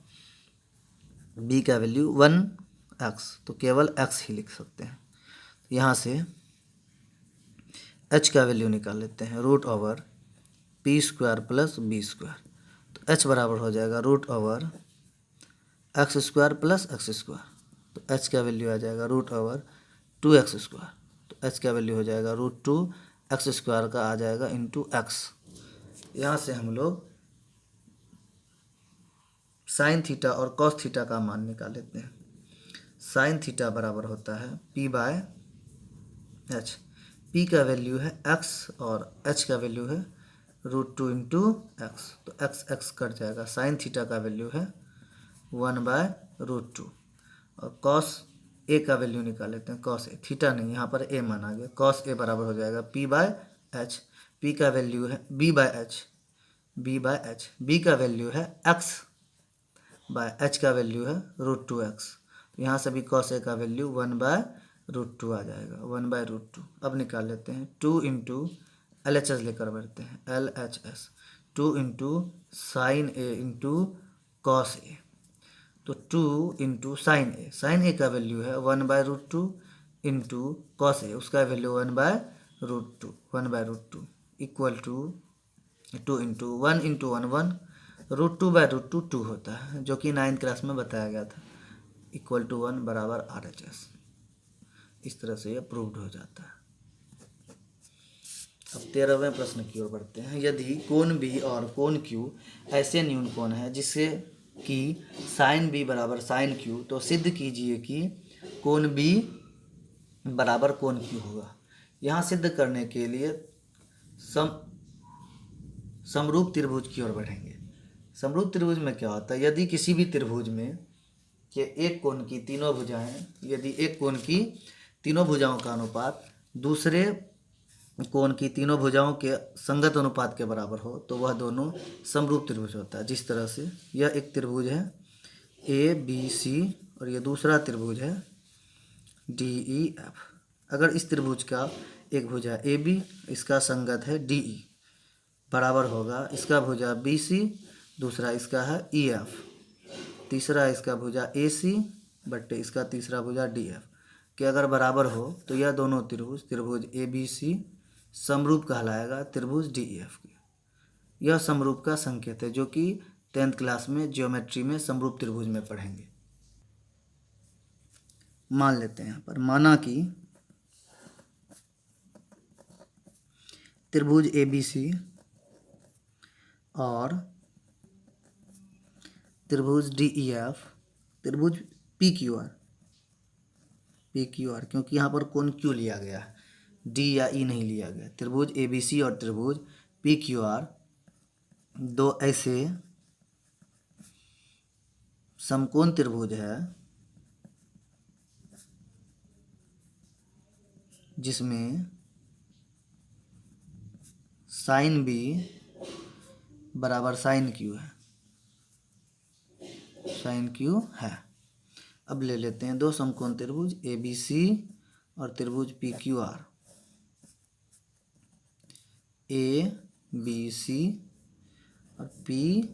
[SPEAKER 1] B का वैल्यू 1x, तो केवल x ही लिख सकते हैं। यहाँ से h का वैल्यू निकाल लेते हैं, √P² प्लस B², तो h बराबर हो जाएगा √x² प्लस x², तो h का वैल्यू आ जाएगा √2x², तो h का वैल्यू हो जाएगा √2x² का आ जाएगा इंटू x। यहाँ से हम लोग साइन थीटा और कॉस थीटा का मान निकाल लेते हैं। साइन थीटा बराबर होता है P/H, P का वैल्यू है x और h का वैल्यू है √2 इंटू एक्स, तो x कट जाएगा, साइन थीटा का वैल्यू है 1/√2 और कॉस A का वैल्यू निकाल लेते हैं, कॉस A, थीटा नहीं, यहाँ पर A माना गया, कॉस A बराबर हो जाएगा P/H, P का वैल्यू है B/H, B का वैल्यू है x/h का वैल्यू है √2x, यहाँ से भी कॉस A का वैल्यू 1/√2 आ जाएगा, 1/√2। अब निकाल लेते हैं, 2 इंटू LHS लेकर बैठते हैं, LHS, 2 into sine A into cos A, तो 2 इंटू साइन A का वैल्यू है 1/√2 इंटू कॉस A, उसका value 1/√2 equal to 2 into 1 into 1 1, √2/√2 2 होता है, जो कि 9th क्लास में बताया गया था, इक्वल टू 1 बराबर RHS। इस तरह से यह प्रूव्ड हो जाता है। अब 13वें प्रश्न की ओर बढ़ते हैं। यदि कोण B और कोण Q ऐसे न्यून कोण है जिससे कि साइन B बराबर साइन Q, तो सिद्ध कीजिए कि कोण B बराबर कोण Q होगा। यहाँ सिद्ध करने के लिए समरूप त्रिभुज की ओर बढ़ेंगे। समरूप त्रिभुज में क्या होता है, यदि किसी भी त्रिभुज में कि एक कोण की तीनों भुजाएं, यदि एक कोण की तीनों भुजाओं का अनुपात दूसरे कोण की तीनों भुजाओं के संगत अनुपात के बराबर हो, तो वह दोनों समरूप त्रिभुज होता है। जिस तरह से यह एक त्रिभुज है ABC और यह दूसरा त्रिभुज है DEF। अगर इस त्रिभुज का एक भुजा AB, इसका संगत है DE, बराबर होगा इसका भुजा BC, दूसरा इसका है EF, तीसरा इसका भुजा AC बट्टे इसका तीसरा भुजा DF के अगर बराबर हो, तो यह दोनों त्रिभुज ABC समरूप कहलाएगा त्रिभुज DEF के। यह समरूप का संकेत है, जो कि 10th क्लास में ज्योमेट्री में समरूप त्रिभुज में पढ़ेंगे। मान लेते हैं यहाँ पर, माना कि त्रिभुज ABC और त्रिभुज DEF, त्रिभुज PQR, क्योंकि यहाँ पर कोण क्यों लिया गया है, D या E नहीं लिया गया। त्रिभुज ABC और त्रिभुज PQR दो ऐसे समकोण त्रिभुज है जिसमें साइन B बराबर साइन Q है, साइन Q है। अब ले लेते हैं दो समकोण त्रिभुज ABC और त्रिभुज PQR, ABC और PQR।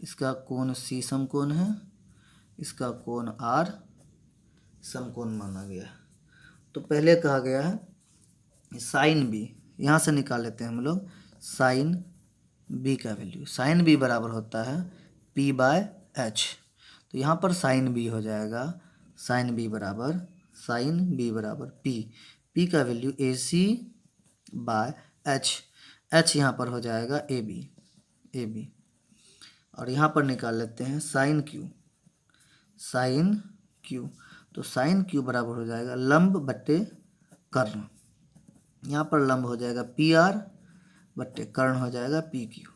[SPEAKER 1] इसका कोण C समकोण है, इसका कोण R समकोण माना गया। तो पहले कहा गया है साइन B, यहाँ से निकाल लेते हैं हम लोग साइन B का वैल्यू। साइन B बराबर होता है P/H। तो यहाँ पर साइन B हो जाएगा, साइन B बराबर P का वैल्यू AC/H। H यहाँ पर हो जाएगा AB। और यहाँ पर निकाल लेते हैं साइन Q। तो साइन Q बराबर हो जाएगा लंब बट्टे कर्ण। यहाँ पर लंब हो जाएगा PR बट्टे कर्ण हो जाएगा PQ,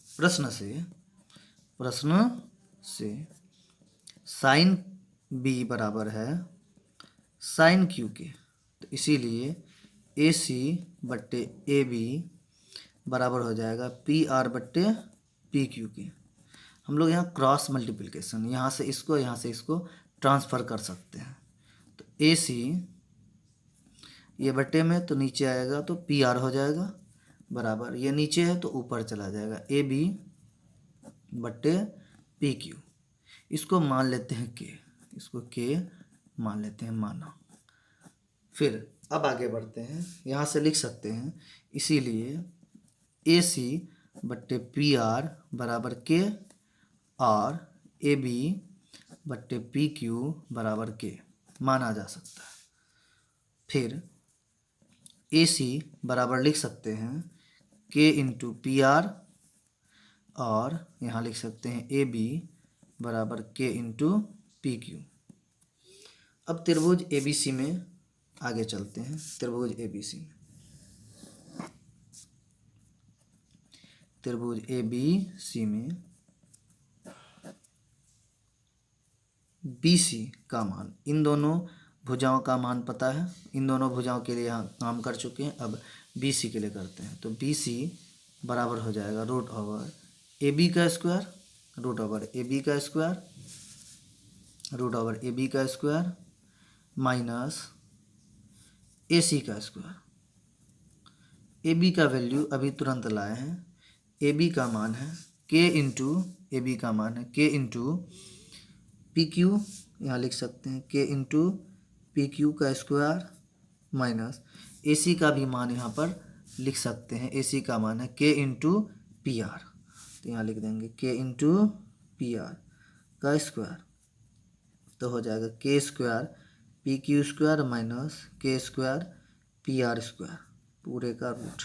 [SPEAKER 1] प्रश्न से साइन B बराबर है साइन Q के। तो इसीलिए AC बट्टे AB बराबर हो जाएगा PR बट्टे PQ के। हम लोग यहाँ क्रॉस मल्टीप्लिकेशन, यहाँ से इसको ट्रांसफ़र कर सकते हैं। तो AC ये बट्टे में तो नीचे आएगा तो PR हो जाएगा बराबर, ये नीचे है तो ऊपर चला जाएगा AB बट्टे PQ। इसको मान लेते हैं K, मान लेते हैं माना। फिर अब आगे बढ़ते हैं, यहाँ से लिख सकते हैं इसीलिए AC बट्टे PR बराबर K और AB बट्टे PQ बराबर K माना जा सकता है। फिर AC बराबर लिख सकते हैं K इंटू PR और यहाँ लिख सकते हैं AB बराबर K इंटू PQ। अब त्रिभुज ABC में आगे चलते हैं। त्रिभुज ABC में BC का मान, इन दोनों भुजाओं का मान पता है, इन दोनों भुजाओं के लिए यहाँ काम कर चुके हैं। अब BC के लिए करते हैं। तो BC बराबर हो जाएगा रूट ओवर AB का स्क्वायर माइनस AC का स्क्वायर। AB का वैल्यू अभी तुरंत लाए हैं। AB का मान है K इंटू PQ, यहाँ लिख सकते हैं K इंटू PQ का स्क्वायर माइनस AC का भी मान यहाँ पर लिख सकते हैं। AC का मान है K इंटू PR, तो यहाँ लिख देंगे K इंटू PR का स्क्वायर, तो हो जाएगा K square PQ square minus K square PR square पूरे का रूट।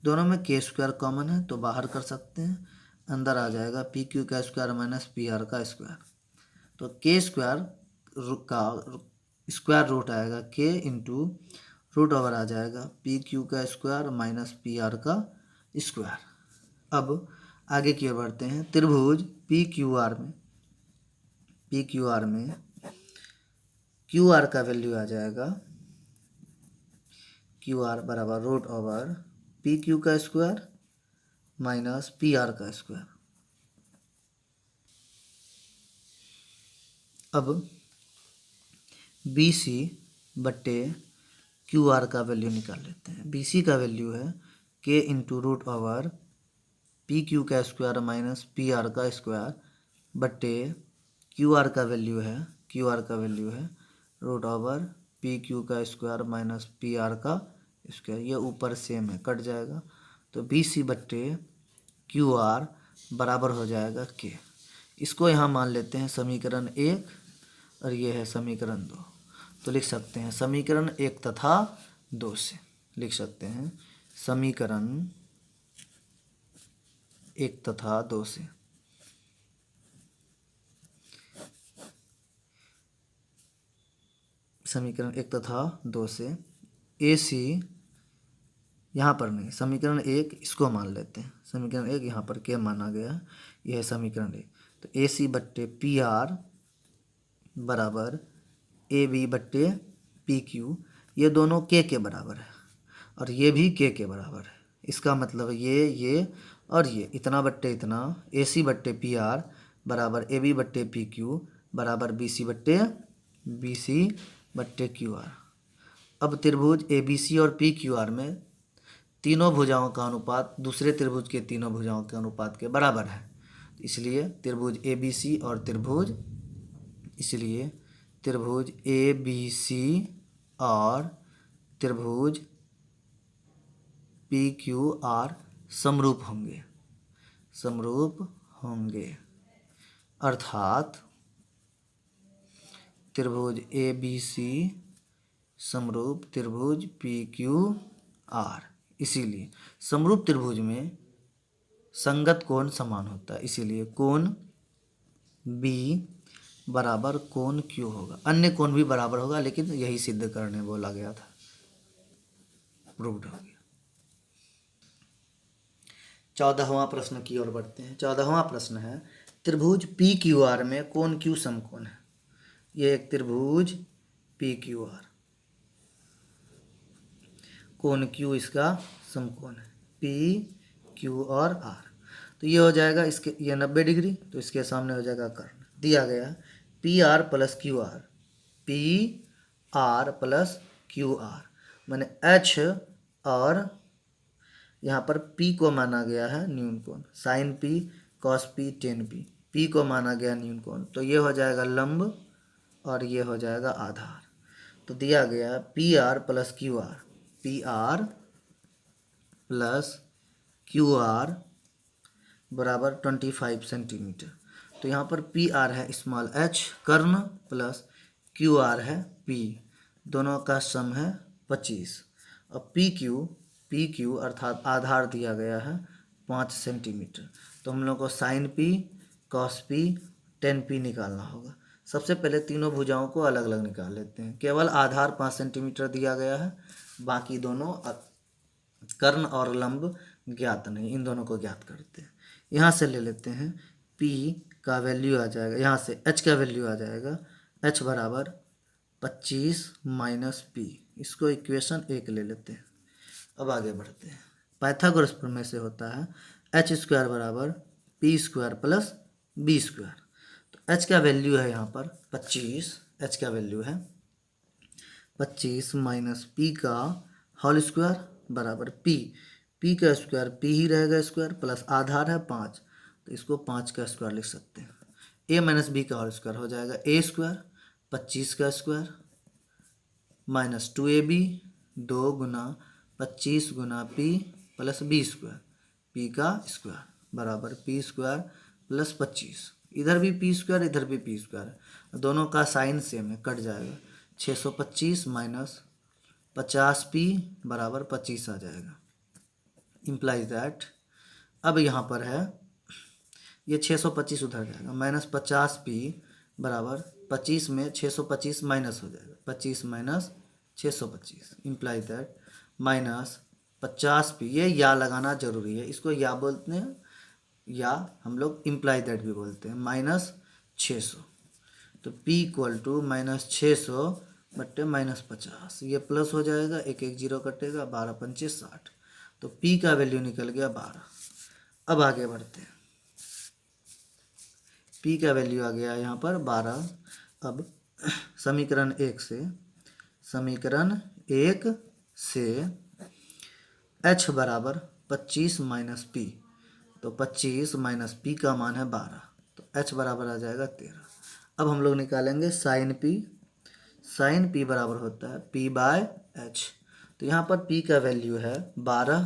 [SPEAKER 1] दोनों में K स्क्वायर कॉमन है तो बाहर कर सकते हैं, अंदर आ जाएगा PQ का स्क्वायर माइनस PR का स्क्वायर। तो K स्क्वायर का स्क्वायर रूट आएगा K इंटू रूट ओवर आ जाएगा PQ का स्क्वायर माइनस PR का स्क्वायर। अब आगे की ओर बढ़ते हैं। त्रिभुज PQR में QR का वैल्यू आ जाएगा QR बराबर रूट ओवर PQ का स्क्वायर माइनस PR का स्क्वायर। अब BC बट्टे QR का वैल्यू निकाल लेते हैं। BC का वैल्यू है K into root over PQ का स्क्वायर माइनस PR का स्क्वायर बट्टे QR का वैल्यू है रूट ओवर PQ का स्क्वायर माइनस PR का स्क्वायर। ये ऊपर सेम है, कट जाएगा तो बी सी बट्टे क्यू आर बराबर हो जाएगा के। इसको यहाँ मान लेते हैं समीकरण 1 और ये है समीकरण 2। तो लिख सकते हैं समीकरण 1 तथा 2 से लिख सकते हैं समीकरण 1 तथा 2 से समीकरण 1 तथा 2 से ए सी, यहाँ पर नहीं, समीकरण 1 इसको मान लेते हैं, समीकरण 1 यहाँ पर के माना गया, यह है समीकरण 1। तो ए सी बट्टे पी आर बराबर ए बी बट्टे पी क्यू, ये दोनों के बराबर है और ये भी के बराबर है। इसका मतलब ये और ये इतना बट्टे इतना, ए सी बट्टे पी आर बराबर ए बी बट्टे पी क्यू बराबर बी सी बट्टे क्यू आर। अब त्रिभुज ए बी सी और पी क्यू आर में तीनों भुजाओं का अनुपात दूसरे त्रिभुज के तीनों भुजाओं के अनुपात के बराबर है। इसलिए त्रिभुज ए बी सी और त्रिभुज ए बी सी और त्रिभुज पी क्यू आर समरूप होंगे अर्थात त्रिभुज ए बी सी समरूप त्रिभुज पी क्यू आर। इसीलिए समरूप त्रिभुज में संगत कोण समान होता है, इसीलिए कोण बी बराबर कोण क्यू होगा। अन्य कोण भी बराबर होगा, लेकिन यही सिद्ध करने बोला गया था, प्रूव्ड हो गया। 14वां प्रश्न की ओर बढ़ते हैं। 14वां प्रश्न है त्रिभुज पी क्यू आर में कोण क्यू समकोण है। यह एक त्रिभुज पी क्यू आर, कोण क्यू इसका समकोण है, पी क्यू और आर। तो ये हो जाएगा इसके, ये 90 डिग्री, तो इसके सामने हो जाएगा कर्ण। दिया गया P R plus Q R, P R plus Q R माने एच, और यहाँ पर पी को माना गया है न्यून कोण, sine p cos p tan p, p को माना गया न्यून कोण। तो ये हो जाएगा लंब और ये हो जाएगा आधार। तो दिया गया P R plus Q R, P R plus Q R बराबर 25 सेंटीमीटर। तो यहाँ पर पी आर है स्मॉल एच कर्ण प्लस क्यू आर है पी, दोनों का सम है 25। और पी क्यू अर्थात आधार दिया गया है 5 सेंटीमीटर। तो हम लोग को sine p cos p tan p निकालना होगा। सबसे पहले तीनों भुजाओं को अलग अलग निकाल लेते हैं। केवल आधार 5 सेंटीमीटर दिया गया है, बाकी दोनों कर्ण और लंब ज्ञात नहीं, इन दोनों को ज्ञात करते हैं। यहाँ से ले लेते हैं P का वैल्यू आ जाएगा, यहाँ से H का वैल्यू आ जाएगा, H बराबर 25 माइनस P। इसको इक्वेशन 1 ले लेते हैं। अब आगे बढ़ते हैं। पाइथागोरस प्रमेय से होता है एच स्क्वायर बराबर P square plus B square. तो H का वैल्यू है यहाँ पर 25, H का वैल्यू है 25 माइनस P का होल स्क्वायर बराबर P, P का स्क्वायर P ही रहेगा स्क्वायर, प्लस आधार है 5, तो इसको 5 का स्क्वायर लिख सकते हैं। A माइनस बी का होल स्क्वायर हो जाएगा A स्क्वायर 25 का स्क्वायर माइनस 2ab 2 गुना 25 गुना P plus B square, P का स्क्वायर बराबर P स्क्वायर प्लस 25, इधर भी P स्क्वायर इधर भी P स्क्वायर, दोनों का साइन सेम है, कट जाएगा। 625 माइनस 50P बराबर 25 आ जाएगा। इम्प्लाइज दैट, अब यहाँ पर है ये 625 उधर जाएगा, माइनस 50P बराबर 25 में 625 माइनस हो जाएगा, 25 minus 625 implies that minus 50P। ये या लगाना जरूरी है, इसको या बोलते हैं या हम लोग इम्प्लाई दैट भी बोलते हैं, माइनस 600। तो P इक्वल टू माइनस 600 बट्टे माइनस 50, ये प्लस हो जाएगा, एक एक जीरो कटेगा, 12 पंचे 60। तो P का वैल्यू निकल गया 12। अब आगे बढ़ते हैं, P का वैल्यू आ गया यहाँ पर 12। अब समीकरण 1 से H बराबर 25 माइनस P, तो 25 माइनस P का मान है 12, तो H बराबर आ जाएगा 13। अब हम लोग निकालेंगे साइन P बराबर होता है P बाय H। तो यहाँ पर P का वैल्यू है 12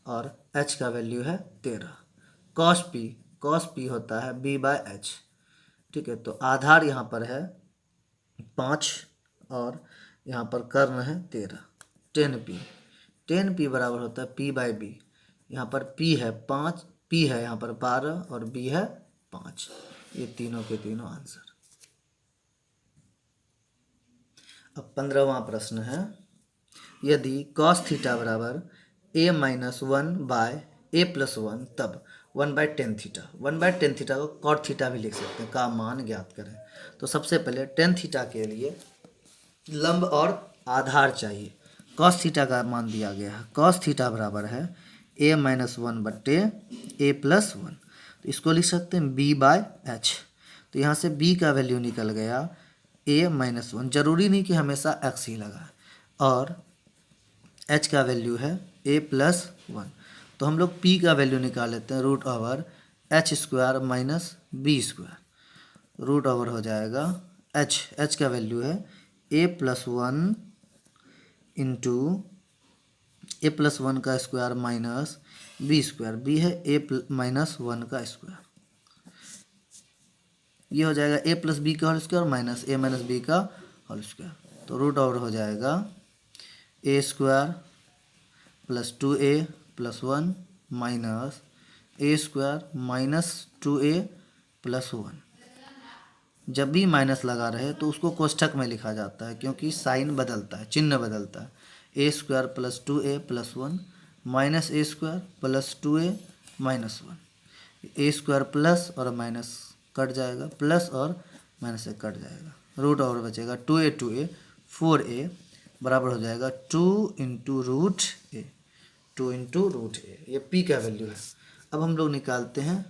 [SPEAKER 1] और h का वैल्यू है 13। कॉस पी होता है b/h। ठीक है, तो आधार यहाँ पर है 5 और यहाँ पर कर्ण है 13। 10p बराबर होता है p/b। यहाँ पर p है 5, p है यहाँ पर 12 और b है 5। ये तीनों के तीनों आंसर। अब 15वां प्रश्न है, यदि cos थीटा बराबर a-1/a+1 तब 1/tan थीटा। 1/tan थीटा को cot थीटा भी लिख सकते हैं, का मान ज्ञात करें। तो सबसे पहले tan थीटा के लिए लंब और आधार चाहिए। cos थीटा का मान दिया गया है, cos थीटा बराबर है a-1/a+1। तो इसको लिख सकते हैं b/h। तो यहाँ से b का वैल्यू निकल गया a-1। जरूरी नहीं कि हमेशा x ही लगा, और h का वैल्यू है a+1। तो हम लोग p का वैल्यू निकाल लेते हैं √h² minus b²। Root over हो जाएगा h का वैल्यू है a+1 इंटू a+1 का स्क्वायर माइनस b²। b है a-1 का स्क्वायर। ये हो जाएगा a+b का होल स्क्वायर माइनस a-b का होल स्क्वायर। तो रूट ओवर हो जाएगा a² + 2a + 1 minus a² minus 2a + 1। जब भी माइनस लगा रहे तो उसको कोष्ठक में लिखा जाता है, क्योंकि साइन बदलता है, चिन्ह बदलता है। a² + 2a + 1 minus a² + 2a minus 1। a² plus और माइनस कट जाएगा, प्लस और माइनस से कट जाएगा। रूट ओवर बचेगा 2a 4a बराबर हो जाएगा 2 × √a। 2 × √a, ये p का वैल्यू है। अब हम लोग निकालते हैं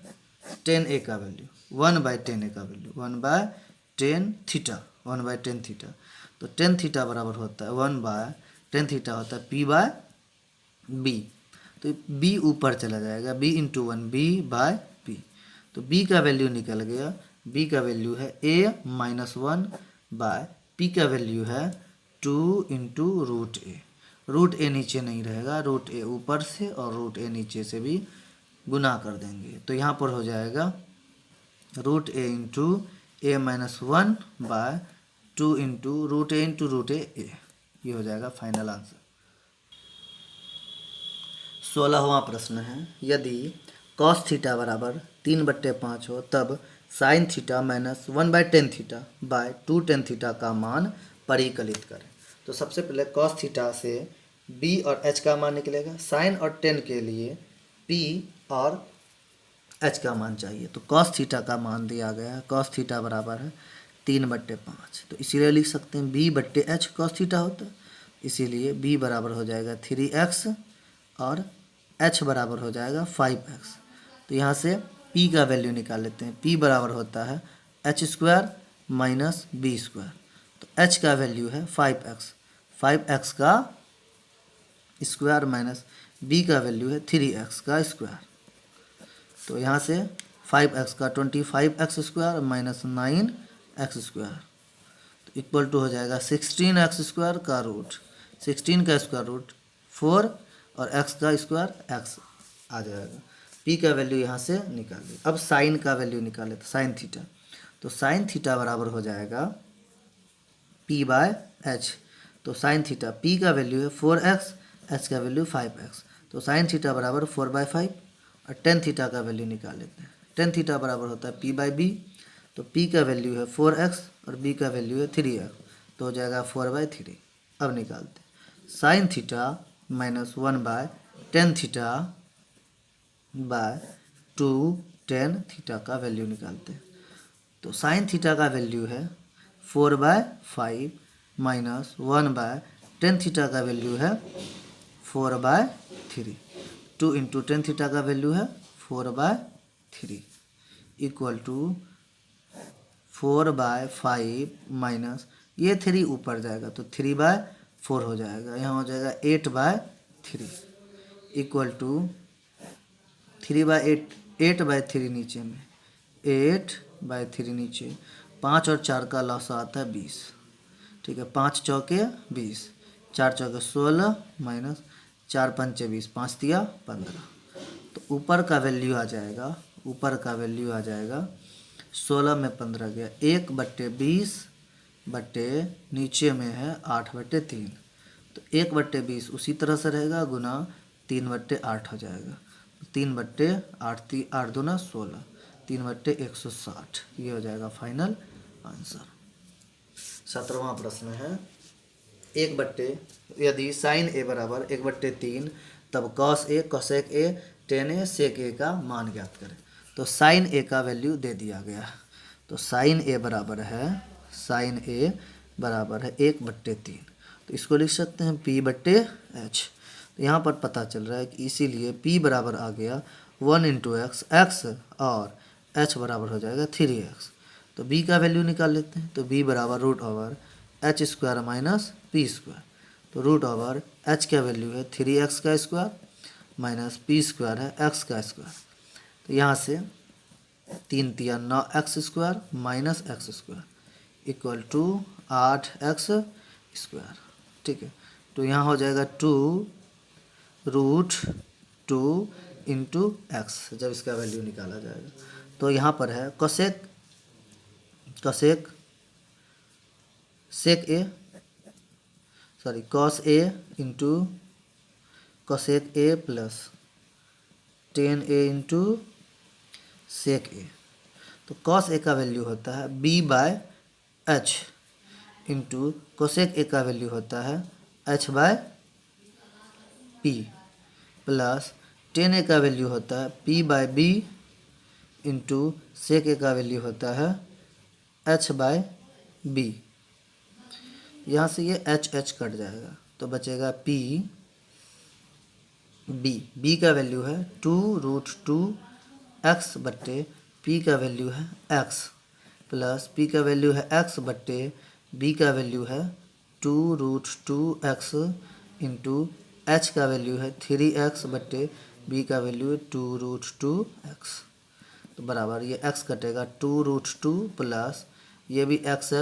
[SPEAKER 1] tan a का वैल्यू, 1/tan a का value 1/tan theta. 1/tan theta, तो tan थीटा बराबर होता है 1/tan थीटा होता है p/b। तो b ऊपर चला जाएगा, b × 1 b/p। तो b का वैल्यू निकल गया, b का वैल्यू है a-1/, p का वैल्यू है 2 × √a। √a नीचे नहीं रहेगा, √a ऊपर से और √a नीचे से भी गुना कर देंगे। तो यहाँ पर हो जाएगा √a × a-1/2 × √a × a। ये हो जाएगा फाइनल आंसर। 16वां प्रश्न है, यदि cos थीटा बराबर 3/5 हो तब sin theta minus 1/tan theta by 2tan theta का मान परिकलित करें। तो सबसे पहले cos थीटा से b और h का मान निकलेगा। sin और tan के लिए p और h का मान चाहिए। तो cos थीटा का मान दिया गया है, cos थीटा बराबर है 3/5। तो इसीलिए लिख सकते हैं b/h cos थीटा होता है, इसीलिए b बराबर हो जाएगा 3x और h बराबर हो जाएगा 5x। तो यहाँ से p का वैल्यू निकाल लेते हैं। p बराबर होता है h² माइनस b²। तो h का वैल्यू है 5x, 5x का स्क्वायर माइनस b का वैल्यू है 3x का स्क्वायर। तो यहाँ से 5x का 25x² माइनस 9x², तो इक्वल टू हो जाएगा 16x² का रूट, 16 का स्क्वायर रूट 4 और x का स्क्वायर x आ जाएगा। p का वैल्यू यहाँ से निकाल ली। अब साइन का वैल्यू निकाले तो साइन थीटा, तो साइन थीटा बराबर हो जाएगा p/h। तो साइन थीटा p का वैल्यू है 4x, h का वैल्यू 5x। तो साइन थीटा बराबर 4/5 और tan थीटा का वैल्यू निकाल लेते हैं। tan थीटा बराबर होता है p/b। तो p का वैल्यू है 4x और b का वैल्यू है 3x, तो हो जाएगा 4/3। अब निकालते हैं sign theta minus 1/tan theta by 2tan theta का वैल्यू निकालते हैं। तो साइन थीटा का वैल्यू है 4/5 माइनस 1/tan थीटा का वैल्यू है 4/3। 2 × tan थीटा का वैल्यू है 4/3 इक्वल टू 4/5 माइनस ये 3 ऊपर जाएगा तो 3/4 हो जाएगा। यहाँ हो जाएगा 8/3 इक्वल टू 3/8, 8/3 नीचे में 8/3 नीचे, 5 और 4 का लॉस आता है 20। ठीक है, 5 चौके 20, 4 चौके 16 माइनस 4 पंचे 20, 5 तिया 15। तो ऊपर का वैल्यू आ जाएगा, ऊपर का वैल्यू आ जाएगा 16 में 15 गया 1/20 बट्टे नीचे में है 8/3। तो 1/20 उसी तरह से रहेगा गुना 3/8 हो जाएगा। 3/8, 8 दूना 16, 3/160 ये हो जाएगा फाइनल आंसर। 17वां प्रश्न है यदि साइन ए बराबर 1/3 तब cos A cosec A tan A sec A का मान ज्ञात करें। तो साइन ए का वैल्यू दे दिया गया। तो साइन ए बराबर है 1/3। तो इसको लिख सकते हैं P/H। तो यहाँ पर पता चल रहा है कि इसीलिए P बराबर आ गया 1 × x, x और h बराबर हो जाएगा 3x। तो b का वैल्यू निकाल लेते हैं। तो b बराबर √h² - p²। तो √h का वैल्यू है 3x² - p² है x²। तो यहाँ से 3 तिया 9x² - x² equal to 8x²। ठीक है। तो यहाँ हो जाएगा 2√2 × x जब इसका वैल्यू निकाला जाएगा। तो यहाँ पर है cosec cos A into cosec A plus tan A into sec A. तो कॉस ए का वैल्यू होता है B/H इंटू कोसेक ए का वैल्यू होता है H/P प्लस टेन ए का वैल्यू होता है P/B इंटू सेक ए का वैल्यू होता है H/B। यहाँ से ये H कट जाएगा तो बचेगा P/B। B का वैल्यू है 2√2x बट्टे P का वैल्यू है x प्लस P का वैल्यू है x बट्टे B का वैल्यू है 2√2x इंटू H का वैल्यू है 3x बट्टे B का वैल्यू है 2√2x। तो बराबर ये x कटेगा 2√2 प्लस ये भी x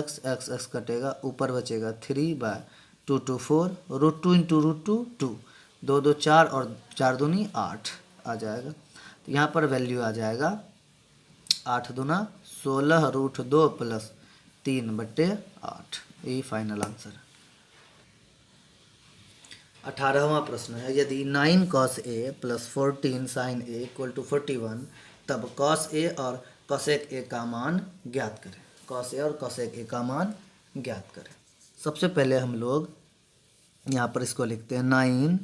[SPEAKER 1] कटेगा, ऊपर बचेगा 3/2 2 4 √2 × √2 2 2 2 4 और 4 दूनी 8 आ जाएगा। तो यहाँ पर वैल्यू आ जाएगा 8 दूना 16 √2 प्लस 3/8। यही फाइनल आंसर है। 18वां प्रश्न है यदि 9 cos A + 14 sin A = 41 तब cos A और cosec A का मान ज्ञात करें। cos A और cosec A का मान ज्ञात करें। सबसे पहले हम लोग यहाँ पर इसको लिखते हैं 9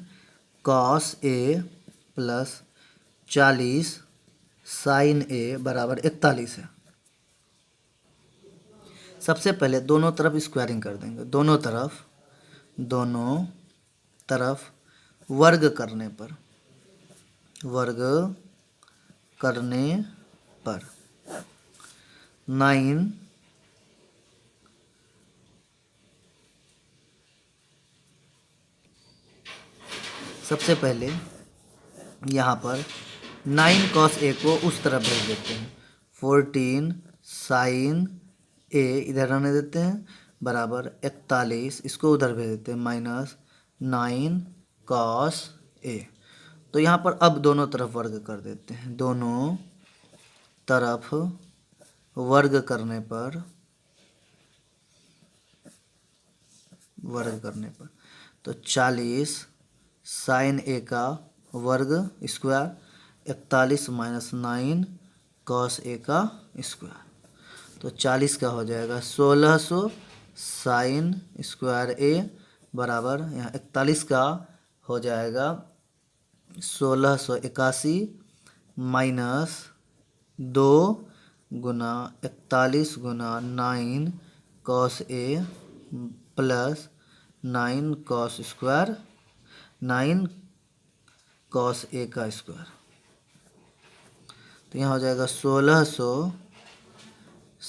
[SPEAKER 1] cos A + 40 sin A = 41 है। सबसे पहले दोनों तरफ स्क्वायरिंग कर देंगे। दोनों तरफ वर्ग करने पर 9 सबसे पहले यहाँ पर 9 cos A को उस तरफ भेज देते हैं। 14 sin A इधर रहने देते हैं बराबर 41, इसको उधर भेज देते हैं -9 cos A। तो यहाँ पर अब दोनों तरफ वर्ग कर देते हैं। दोनों तरफ वर्ग करने पर तो 40 sin A का वर्ग स्क्वायर 41 - 9 cos A का स्क्वायर। तो 40 का हो जाएगा 1600 sin स्क्वायर A बराबर यहाँ 41 का हो जाएगा 1681 minus 2 Guna 41 Guna 9 cos A plus 9 cos square 9 cos A का स्क्वायर। तो यहाँ हो जाएगा 1600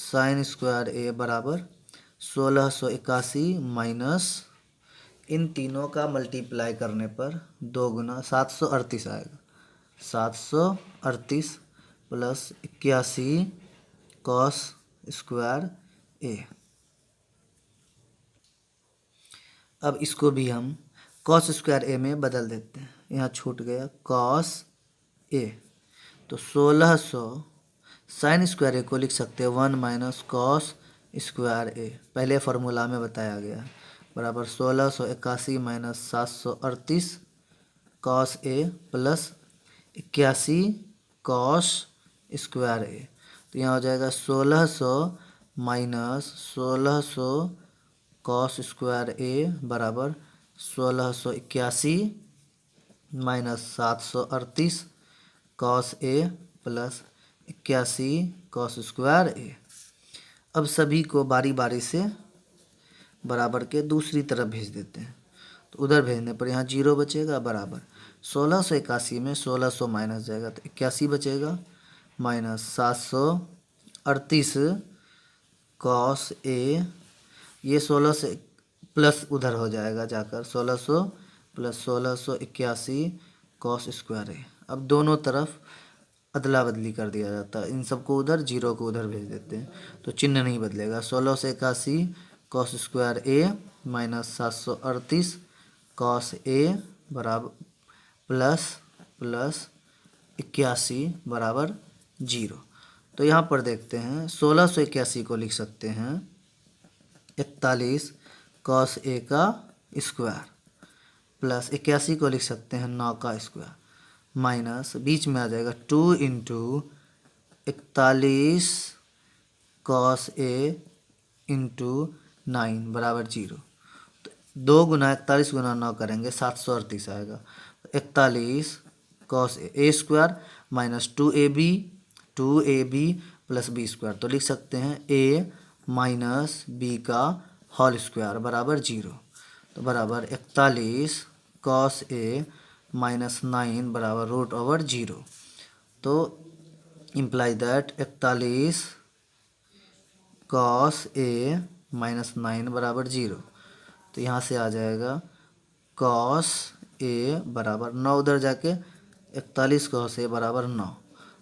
[SPEAKER 1] sin स्क्वायर A बराबर 1681 माइनस इन तीनों का मल्टीप्लाई करने पर 2 गुना 738 आएगा। 738 प्लस 81 cos स्क्वायर A। अब इसको भी हम कॉस स्क्वायर ए में बदल देते हैं, यहाँ छूट गया कॉस ए, तो 1600 साइन स्क्वायर ए को लिख सकते हैं 1 माइनस कॉस स्क्वायर ए, पहले फार्मूला में बताया गया है, बराबर 1681 minus 738 cos A plus 81 cos square ए, तो यहाँ हो जाएगा 1600 माइनस 1600 कॉस स्क्वायर ए बराबर 1681 minus 738 cos A plus 81 cos square ए। अब सभी को बारी बारी से बराबर के दूसरी तरफ भेज देते हैं, तो उधर भेजने पर यहाँ 0 बचेगा, बराबर 1681 में 1600 माइनस जाएगा तो 81 बचेगा, माइनस 738 कॉस ए, ये 16 से प्लस उधर हो जाएगा जाकर 1600 प्लस 1681 कॉस स्क्वायर ए। अब दोनों तरफ अदला बदली कर दिया जाता है, इन सबको उधर 0 को उधर भेज देते हैं, तो चिन्ह नहीं बदलेगा। 1681 cos square A minus 738 cos A बराबर प्लस 81 बराबर 0। तो यहाँ पर देखते हैं 1681 को लिख सकते हैं 41 कॉस ए का स्क्वायर, प्लस 81 को लिख सकते हैं 9 का स्क्वायर, माइनस बीच में आ जाएगा 2 इंटू 41 कॉस ए इंटू 9 बराबर 0। तो 2 गुना 41 गुना 9 करेंगे 738 आएगा, 41 cos A square minus 2ab plus B square, तो लिख सकते हैं a माइनस बी का होल स्क्वायर बराबर 0, तो बराबर 41 कॉस ए माइनस 9 बराबर रूट ओवर 0। तो imply that 41 cos a minus 9 बराबर 0, तो यहाँ से आ जाएगा कॉस ए बराबर 9, उधर जाके 41 कॉस ए बराबर 9,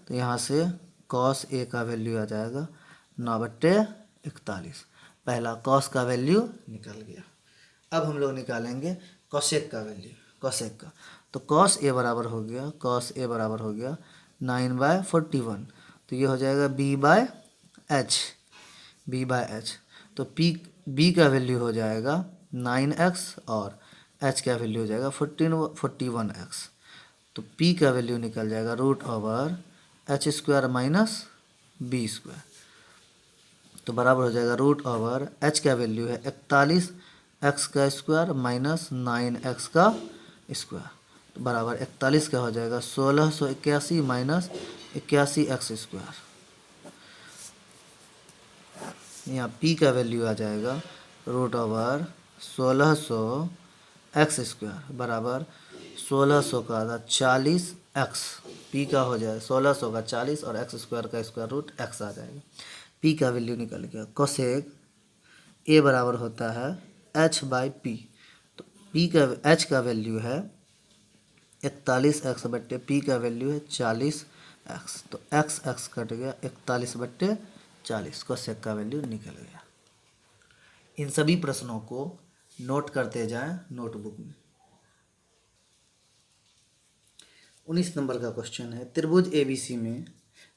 [SPEAKER 1] तो यहाँ से कॉस ए का वैल्यू आ जाएगा 9/41। पहला कॉस का वैल्यू निकल गया। अब हम लोग निकालेंगे कॉसेक का वैल्यू, कॉसेक का, तो कॉस ए बराबर हो गया 9/41, तो ये हो जाएगा b/h, तो b का वैल्यू हो जाएगा 9x और h का वैल्यू हो जाएगा 41x, तो p का वैल्यू निकल जाएगा root over h square minus B square, तो बराबर हो जाएगा रूट ओवर h का वैल्यू है 41 x का स्क्वायर माइनस 9x का स्क्वायर, तो बराबर 41 का हो जाएगा 1681 माइनस 81x स्क्वायर। यहाँ p का वैल्यू आ जाएगा रूट ओवर 1600 x स्क्वायर बराबर 1600 का आधा 40x, p का हो जाएगा 1600 का 40 और x स्क्वायर का स्क्वायर रूट x आ जाएगा। p का वैल्यू निकल गया। कोसेक a बराबर होता है h/p, तो p का h का वैल्यू है 41x बट्टे p का वैल्यू है 40x, तो x कट गया 41/40, कोसेक का वैल्यू निकल गया। इन सभी प्रश्नों को नोट करते जाएं नोटबुक में। 19 नंबर का क्वेश्चन है, त्रिभुज ABC में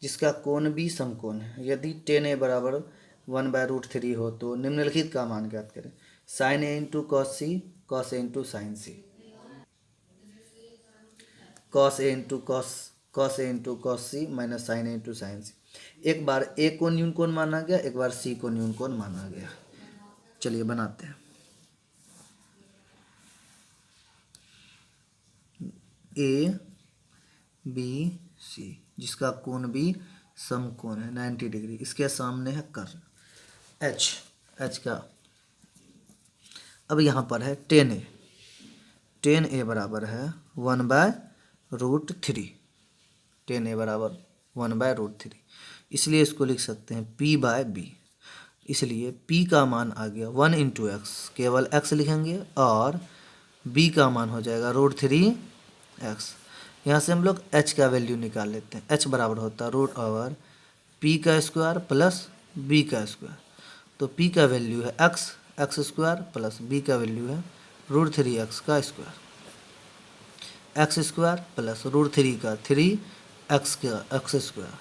[SPEAKER 1] जिसका कोण भी समकोण है, यदि tan a बराबर 1/√3 हो तो निम्नलिखित का मान ज्ञात करें। sin a into cos C, cos a into sine C, cos a into cos C minus sine a into sine C. एक बार a को न्यून कोण माना गया, एक बार c को न्यून कोण माना गया। चलिए बनाते हैं। A B C जिसका कोण भी समकोण है 90 डिग्री, इसके सामने है कर्ण H का। अब यहाँ पर है tan A बराबर है 1/√3, tan A बराबर 1/√3, इसलिए इसको लिख सकते हैं p/b, इसलिए p का मान आ गया 1 इंटू एक्स, केवल x लिखेंगे, और b का मान हो जाएगा √3x। यहाँ से हम लोग h का वैल्यू निकाल लेते हैं। h बराबर होता है रूट ओवर p का स्क्वायर प्लस b का स्क्वायर, तो p का वैल्यू है x स्क्वायर प्लस b का वैल्यू है √3x का स्क्वायर, एक्स स्क्वायर प्लस √3 का 3x का एक्स स्क्वायर,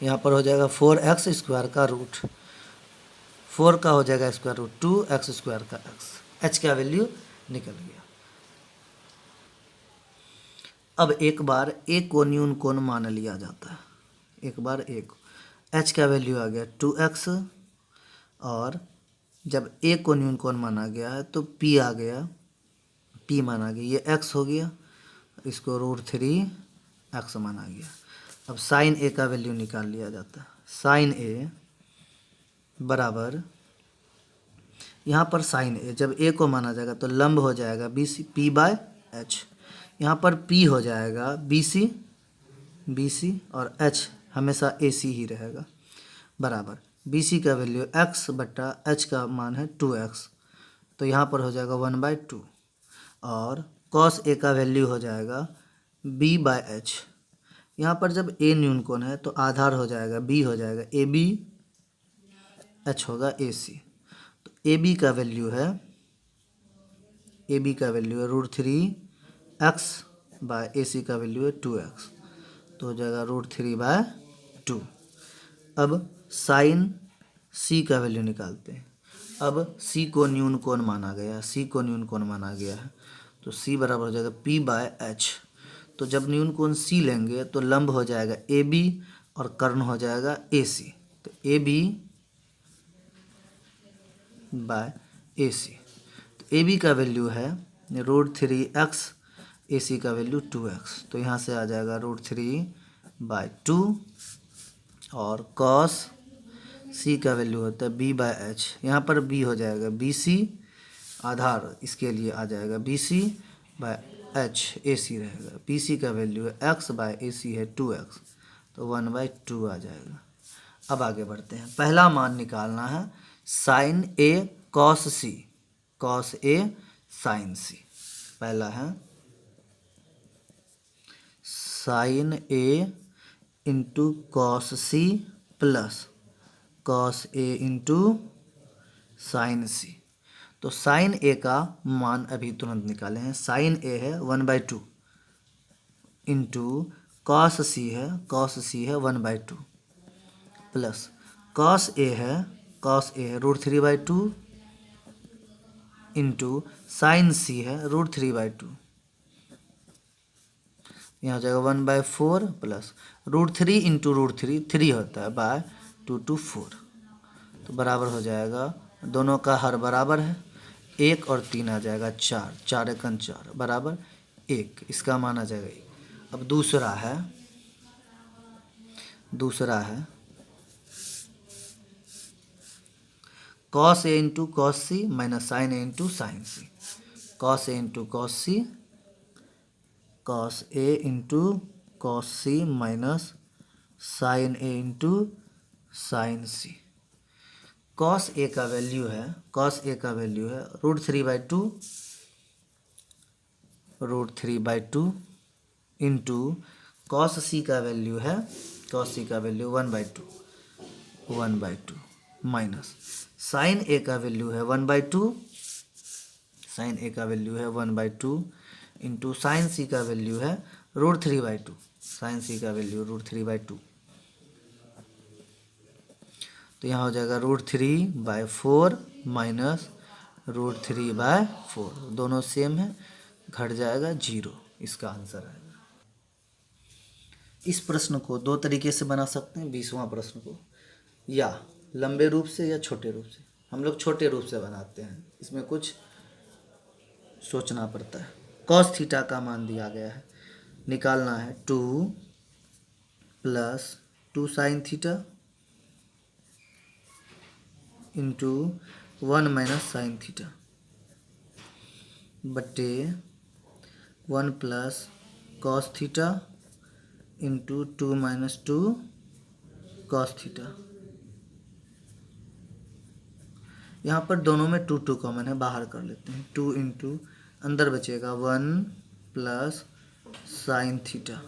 [SPEAKER 1] यहाँ पर हो जाएगा 4x स्क्वायर का रूट 4 का हो जाएगा स्क्वायर रूट 2x स्क्वायर का x, h का वैल्यू निकल गया। अब एक बार a को न्यून कोण मान लिया जाता है, एक बार a को, h का वैल्यू आ गया 2x, और जब a को न्यून कोण माना गया है तो p आ गया, p माना गया, ये x हो गया, इसको √3x माना गया। अब साइन a का वैल्यू निकाल लिया जाता है, साइन a बराबर, यहाँ पर साइन a जब a को माना जाएगा तो लंब हो जाएगा BC p/h, यहाँ पर p हो जाएगा BC और h हमेशा AC ही रहेगा, बराबर BC का वैल्यू x बटा h का मान है 2x, तो यहाँ पर हो जाएगा 1/2, और cos a का वैल्यू हो जाएगा b/h, यहाँ पर जब a न्यून कोण है तो आधार हो जाएगा b हो जाएगा AB, h होगा AC, तो AB का वैल्यू है √3x बाय AC का वैल्यू है 2x, तो हो जाएगा √3/2। अब साइन C का वैल्यू निकालते हैं। अब C को न्यून कोण माना गया है, तो C बराबर हो जाएगा p/h, तो जब न्यून कोण C लेंगे तो लंब हो जाएगा AB और कर्ण हो जाएगा AC, तो AB/AC, तो AB का वैल्यू है √3x, AC का वैल्यू 2x, तो यहाँ से आ जाएगा √3/2, और cos C का वैल्यू होता है b/h, यहाँ पर b हो जाएगा BC, आधार इसके लिए आ जाएगा BC/h, AC रहेगा, BC का वैल्यू है x/AC है 2x, तो 1/2 आ जाएगा। अब आगे बढ़ते हैं, पहला मान निकालना है sine A cos A sine C, पहला है sine A into cos C plus cos A into sine C, तो साइन A का मान अभी तुरंत निकाले हैं, साइन A है 1/2 इंटू cos C है 1/2 प्लस cos A है √3/2 इंटू साइन C है √3/2, यहाँ हो जाएगा 1/4 प्लस √3 इंटू √3 3 होता है बाय 2 to 4, तो बराबर हो जाएगा, दोनों का हर बराबर है, 1 और 3 आ जाएगा 4, 4 एकम 4 बराबर 1, इसका मान आ जाएगा 1। अब दूसरा है cos A into cos C minus sine A into sine C, cos A into cos C, cos A into cos C minus sine A into sine C, cos A का वैल्यू है √3/2 इंटू cos C का value है 1/2 minus sine A का value है 1/2 into sine C का value है √3/2, तो यहाँ हो जाएगा √3/4 माइनस √3/4, दोनों सेम है, घट जाएगा 0, इसका आंसर आएगा। इस प्रश्न को दो तरीके से बना सकते हैं, 20वां प्रश्न को, या लंबे रूप से या छोटे रूप से। हम लोग छोटे रूप से बनाते हैं, इसमें कुछ सोचना पड़ता है। cos थीटा का मान दिया गया है, निकालना है 2 + 2 sin theta into 1 - sin theta बटे 1 + cos theta into 2 - 2 cos theta. यहाँ पर दोनों में 2 कॉमन है, बाहर कर लेते हैं। 2 इंटू अंदर बचेगा 1 + sin थीटा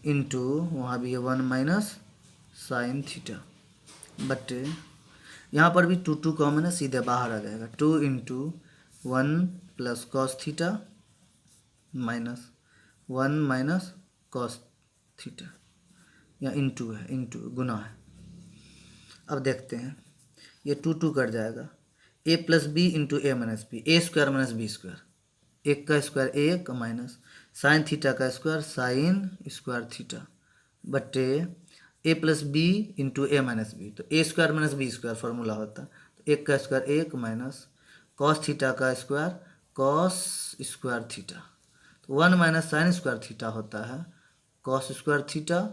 [SPEAKER 1] इंटू वहाँ भी है 1 - sin थीटा बटे यहाँ पर भी 2 कॉमन है, सीधे बाहर आ जाएगा 2 into 1 plus cos theta minus 1 minus cos theta, या इंटू है, इंटू गुना है। अब देखते हैं, ये 2 कट जाएगा, A plus B into A minus B, A square minus B square, एक का स्क्वायर एक माइनस साइन थीटा का स्क्वायर साइन स्क्वायर थीटा बटे A plus B into A minus B, तो A square minus B square formula होता है, तो एक का स्क्वायर एक माइनस कॉस थीटा का स्क्वायर कॉस स्क्वायर थीटा, तो 1 माइनस साइन स्क्वायर थीटा होता है कॉस स्क्वायर थीटा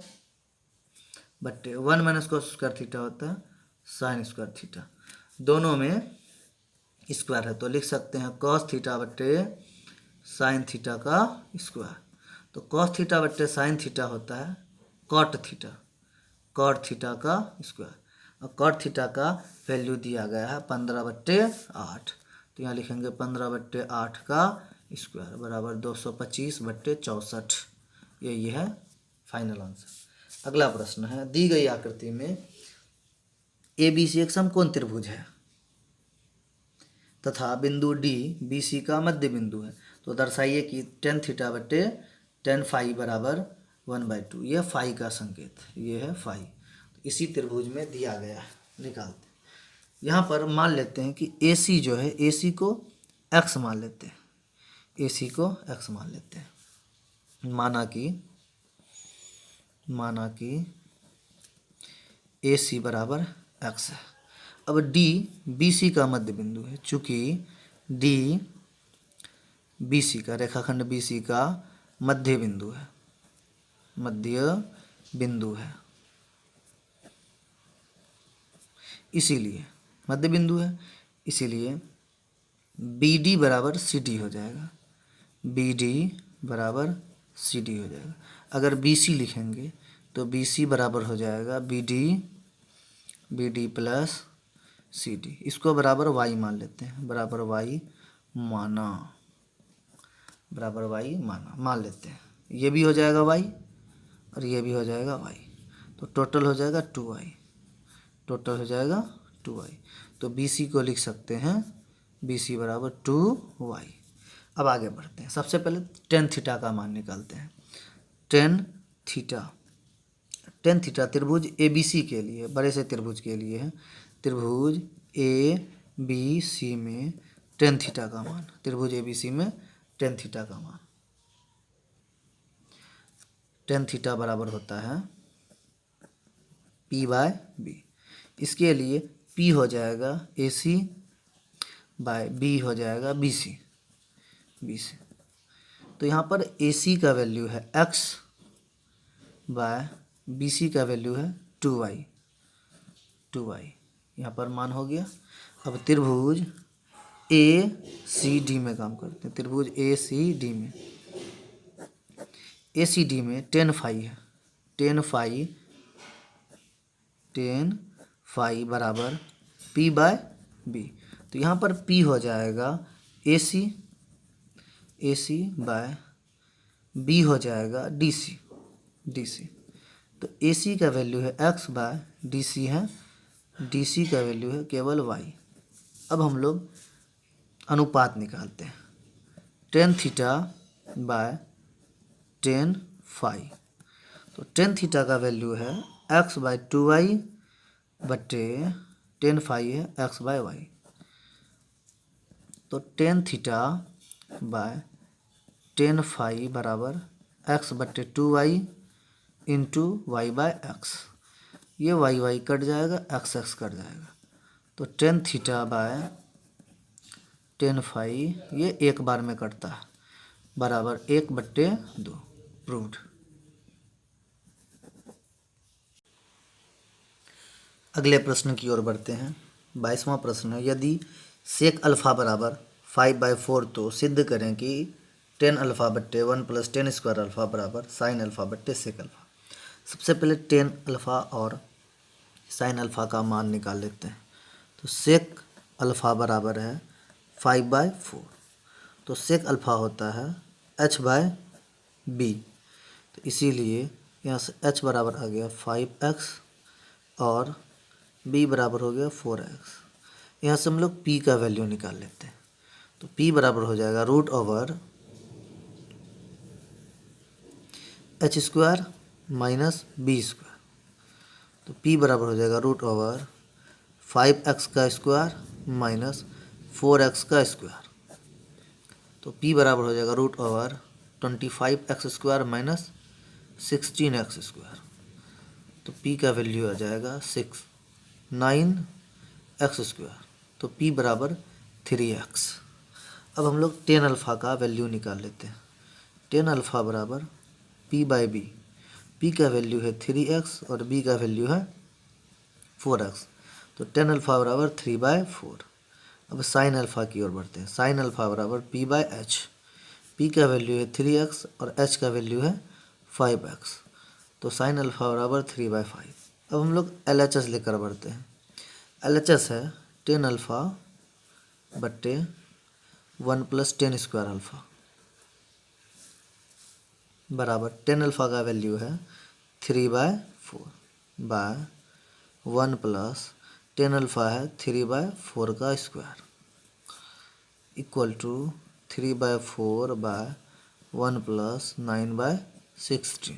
[SPEAKER 1] बटे 1 माइनस कॉस स्क्वायर थीटा होता है साइन स्क्वायर थीटा, दोनों में स्क्वायर है तो लिख सकते हैं कॉस थीटा बटे साइन थीटा का स्क्वायर। तो कॉस थीटा बटे साइन थीटा होता है कॉट थीटा, कॉट थीटा का स्क्वायर, और कॉट थीटा का वैल्यू दिया गया है 15/8, तो यहाँ लिखेंगे 15/8 का स्क्वायर बराबर 225/64, यही है फाइनल आंसर। अगला प्रश्न है, दी गई आकृति में ए बी सी एक समकोण त्रिभुज है तथा बिंदु डी बी सी का मध्य बिंदु है, तो दर्शाइए कि tan थीटा बटे tan फाई बराबर 1/2, यह फाई का संकेत, ये है फाई, इसी त्रिभुज में दिया गया है, निकालते हैं। यहाँ पर मान लेते हैं कि ए सी जो है, ए सी को x मान लेते हैं, ए सी को x मान लेते हैं, माना कि ए सी बराबर x है। अब डी बी सी का मध्य बिंदु है, चूँकि डी बी सी का रेखाखंड बी सी का मध्य बिंदु है, इसीलिए मध्य बिंदु है, इसीलिए बी डी बराबर सी डी हो जाएगा, बी डी बराबर सी डी हो जाएगा। अगर बी सी लिखेंगे तो बी सी बराबर हो जाएगा b d plus c d, इसको बराबर वाई मान लेते हैं, बराबर वाई मान लेते हैं, ये भी हो जाएगा वाई और ये भी हो जाएगा वाई, तो टोटल हो जाएगा 2y, तो बी सी को लिख सकते हैं बी सी बराबर 2y। अब आगे बढ़ते हैं, सबसे पहले tan थीटा का मान निकालते हैं। tan थीटा त्रिभुज ए बी सी के लिए, बड़े से त्रिभुज के लिए है, त्रिभुज ए बी सी में tan थीटा का मान, त्रिभुज ए बी सी में tan थीटा का मान, tan थीटा बराबर होता है p/b, इसके लिए p हो जाएगा AC बाय b हो जाएगा BC, तो यहाँ पर AC का वैल्यू है x बाय BC का वैल्यू है 2y, यहाँ पर मान हो गया। अब त्रिभुज ACD में काम करते हैं, त्रिभुज ACD में tan फाई है, tan फाई बराबर p/b, तो यहाँ पर p हो जाएगा AC बाय b हो जाएगा DC, तो AC का वैल्यू है x बाय DC है, DC का वैल्यू है केवल y। अब हम लोग अनुपात निकालते हैं, tan theta by tan phi, तो tan थीटा का वैल्यू है x बाय 2y बटे tan फाई है x बाय y, तो tan theta by tan phi बराबर x बटे 2y इंटू y बाय x, ये y कट जाएगा, x कट जाएगा, तो tan theta by tan phi ये एक बार में कटता है, बराबर 1/2, प्रूव्ड। अगले प्रश्न की ओर बढ़ते हैं। 22वां प्रश्न है, यदि सेक अल्फ़ा बराबर 5/4 तो सिद्ध करें कि tan अल्फ़ा बट्टे 1 प्लस tan स्क्वायर अल्फ़ा बराबर साइन अल्फ़ा बट्टे सेक अल्फ़ा। सबसे पहले tan अल्फ़ा और साइन अल्फ़ा का मान निकाल लेते हैं, तो सेक अल्फ़ा बराबर है 5/4, तो सेक अल्फ़ा होता है h/b, तो इसीलिए यहाँ से h बराबर आ गया 5x और b बराबर हो गया 4x। यहाँ से हम लोग p का वैल्यू निकाल लेते हैं, तो p बराबर हो जाएगा root over h square minus B square. तो p बराबर हो जाएगा रूट ओवर 5x का स्क्वायर माइनस 4x का स्क्वायर। तो p बराबर हो जाएगा root over 25x square minus 16x square. तो p का वैल्यू आ जाएगा 9x स्क्वायर। तो p बराबर 3x। अब हम लोग टेन अल्फ़ा का वैल्यू निकाल लेते हैं। टेन अल्फ़ा बराबर p बाई बी। p का वैल्यू है 3x और b का वैल्यू है 4x। तो टेन अल्फ़ा बराबर 3/4। अब साइन अल्फ़ा की ओर बढ़ते हैं। साइन अल्फ़ा बराबर p बाई एच। p का वैल्यू है 3x और h का वैल्यू है 5x। तो साइन अल्फ़ा बराबर 3/5। अब हम लोग LHS लेकर बढ़ते हैं। LHS है टेन अल्फ़ा बट्टे 1 + टेन स्क्वायर अल्फ़ा बराबर टेन अल्फ़ा का वैल्यू है 3/4 बाय 1 + टेन अल्फ़ा है 3/4 का स्क्वायर इक्वल टू 3/4 बाय 1 + 9/16।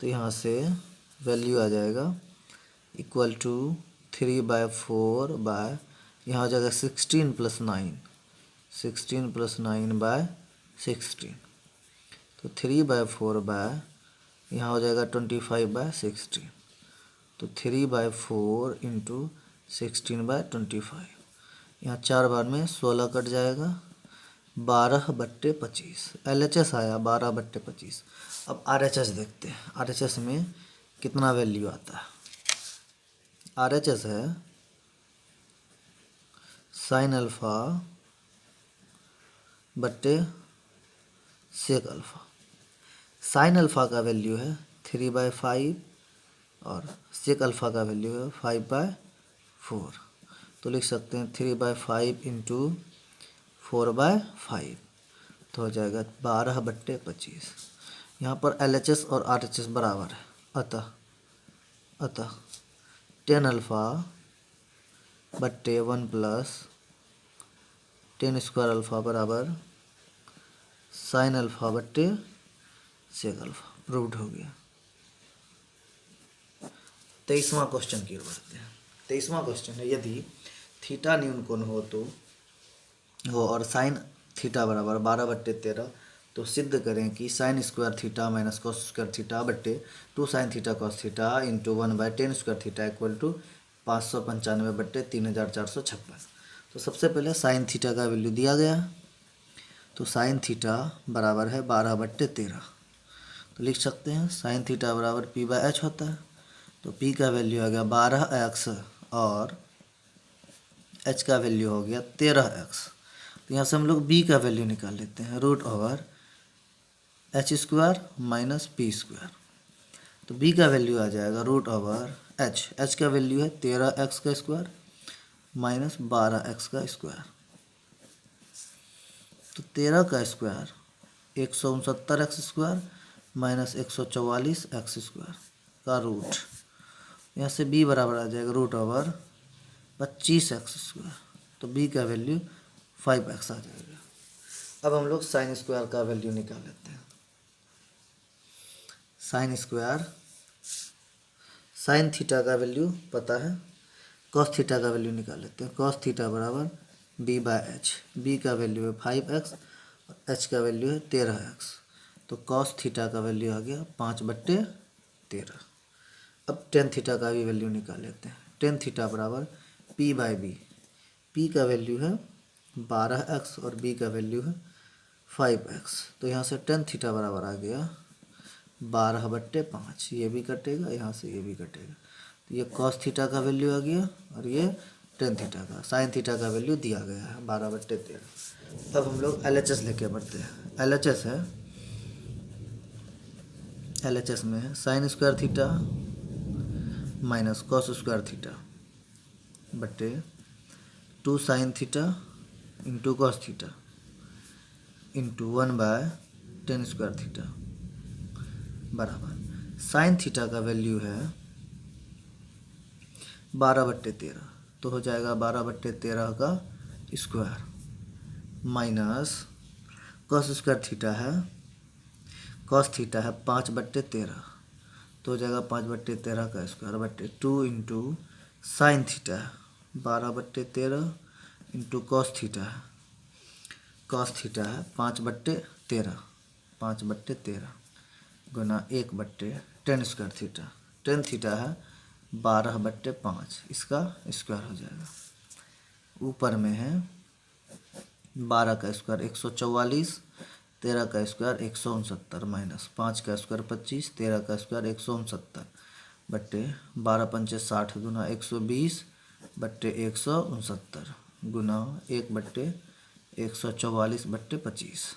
[SPEAKER 1] तो यहाँ से वैल्यू आ जाएगा इक्वल टू 3/4 बाय यहाँ हो जाएगा 16 + 9 + 9/16। तो 3/4 बाय यहाँ हो जाएगा 25/16। तो 3/4 इंटू 16/25। यहाँ 4 बार में 16 कट जाएगा 12/25। LHS आया 12/25। अब RHS देखते हैं। RHS में कितना वैल्यू आता है। RHS है साइन अल्फ़ा बट्टे सेक अल्फ़ा। साइन अल्फ़ा का वैल्यू है 3/5 और सेक अल्फ़ा का वैल्यू है 5/4। तो लिख सकते हैं 3/5 इंटू 4/5। तो हो जाएगा 12/25। यहाँ पर LHS और RHS बराबर है। अतः टेन अल्फ़ा बट्टे 1 + टेन स्क्वायर अल्फ़ा बराबर साइन अल्फ़ा बट्टे सेक अल्फ़ा। प्रूव्ड हो गया। 23वां क्वेश्चन की ओर बढ़ते हैं। 23वां क्वेश्चन है यदि थीटा न्यून कोण हो और साइन थीटा बराबर 12/13 तो सिद्ध करें कि sine square theta minus cos square theta बट्टे 2 sine theta cos theta into 1/10 square theta equal to 595/3456। तो सबसे पहले साइन थीटा का वैल्यू दिया गया है। तो साइन थीटा बराबर है 12/13। तो लिख सकते हैं साइन थीटा बराबर p/h होता है। तो p का वैल्यू आ गया 12x और h का वैल्यू हो गया 13x। तो यहाँ से हम लोग b का वैल्यू निकाल लेते हैं root over h square minus p square. तो b का वैल्यू आ जाएगा रूट ओवर h का वैल्यू है 13x का स्क्वायर माइनस 12x का स्क्वायर। तो 13 का square 169x square minus 144x square का रूट। यहाँ से b बराबर आ जाएगा रूट ओवर 25x स्क्वायर। तो b का वैल्यू 5x आ जाएगा। अब हम लोग साइन स्क्वायर का वैल्यू निकाल लेते हैं। साइन स्क्वायर साइन थीटा का वैल्यू पता है, कॉस थीटा का वैल्यू निकाल लेते हैं। कॉस थीटा बराबर b/h। b का वैल्यू है 5x और h का वैल्यू है 13x। तो कॉस थीटा का वैल्यू आ गया 5/13। अब टेन थीटा का भी वैल्यू निकाल लेते हैं। टेन थीटा बराबर p/b। p का वैल्यू है 12x और b का वैल्यू है 5x। तो यहाँ से टेन थीटा बराबर आ गया 12/5। ये भी कटेगा, यहाँ से ये भी कटेगा। तो ये कॉस थीटा का वैल्यू आ गया और ये टेन थीटा का। साइन थीटा का वैल्यू दिया गया है 12/13। अब हम लोग LHS लेके बढ़ते हैं। LHS है LHS में है sign square theta minus cos square theta बटे 2 sine theta into cos theta into 1/10 square theta बराबर साइन थीटा का वैल्यू है 12/13। तो हो जाएगा 12/13 का square minus cos square theta है, कॉस थीटा है 5/13, तो हो जाएगा 5/13 का स्क्वायर बट्टे 2 इंटू साइन थीटा है 12/13 इंटू कॉस थीटा है, कॉस थीटा है 5/13, 5/13 गुना 1/10 स्क्वायर थीटा, टेन थीटा है 12/5, इसका स्क्वायर हो जाएगा। ऊपर में है 12 का स्क्वायर 144, 13 का स्क्वायर 169 माइनस 5 का स्क्वायर 25, 13 का स्क्वायर 169 बट्टे 12×5 = 60 गुना 120/169 गुना 1/144/25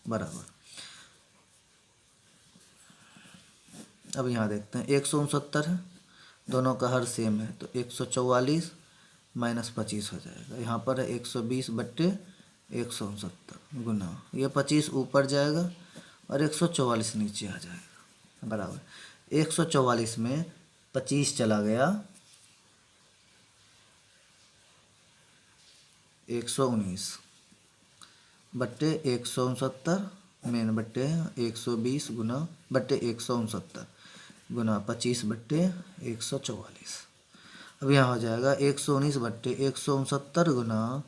[SPEAKER 1] बराबर। अब यहाँ देखते हैं 169 है, दोनों का हर सेम है, तो 144 माइनस 25 हो जाएगा। यहाँ पर है 120/169 गुना ये 25 ऊपर जाएगा और 144 नीचे आ जाएगा बराबर। 144 में 25 चला गया 119/169 मेन बट्टे 120 गुना बट्टे 169 गुना 25/144। अब यहाँ हो जाएगा 119/169 गुना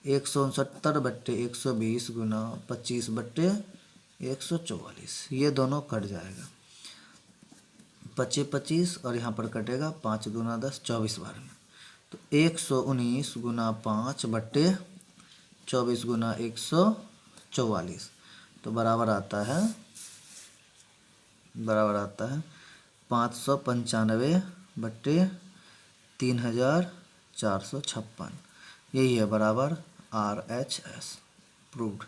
[SPEAKER 1] 169/120 गुना 25/144। ये दोनों कट जाएगा, 25 और यहाँ पर कटेगा 5 गुना 10 24 बार में, तो 119 गुना 5/24 गुना 144 तो बराबर आता है 595/3456, यही है बराबर RHS प्रूव्ड।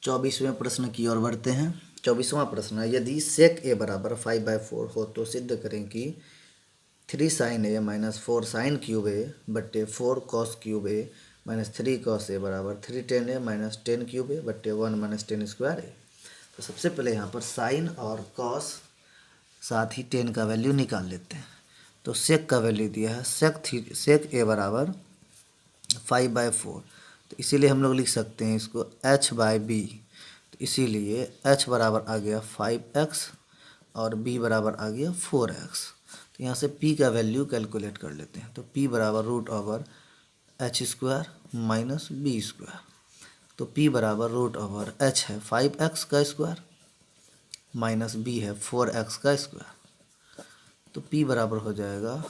[SPEAKER 1] 24वें प्रश्न की ओर बढ़ते हैं। 24वां प्रश्न है, यदि sec a बराबर 5/4 हो तो सिद्ध करें कि 3 sin a minus 4 sin cube a बट्टे 4 cos cube a minus 3 cos a बराबर 3 tan a minus 10 cube a बट्टे 1 माइनस 10 स्क्वायर a। तो सबसे पहले यहाँ पर साइन और कॉस साथ ही 10 का वैल्यू निकाल लेते हैं। तो सेक का वैल्यू दिया है, सेक ए बराबर 5/4, तो इसीलिए हम लोग लिख सकते हैं इसको h/b। तो इसीलिए h बराबर आ गया 5x और b बराबर आ गया 4x। तो यहाँ से p का वैल्यू कैलकुलेट कर लेते हैं। तो p बराबर √h² माइनस b²। तो p बराबर √h है 5x का स्क्वायर माइनस b है 4x का स्क्वायर। तो p बराबर हो जाएगा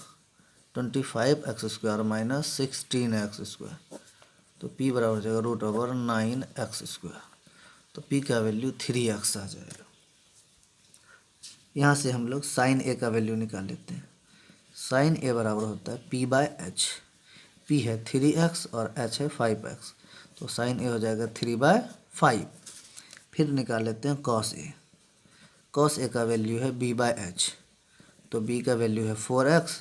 [SPEAKER 1] 25x² माइनस 16x²। तो p बराबर हो जाएगा √9x²। तो p का वैल्यू 3x आ जाएगा। यहाँ से हम लोग साइन a का वैल्यू निकाल लेते हैं। साइन a बराबर होता है p/h, p है 3x और h है 5x, तो साइन a हो जाएगा 3/5। फिर निकाल लेते हैं कॉस a। कॉस a का वैल्यू है b/h, तो b का वैल्यू है 4x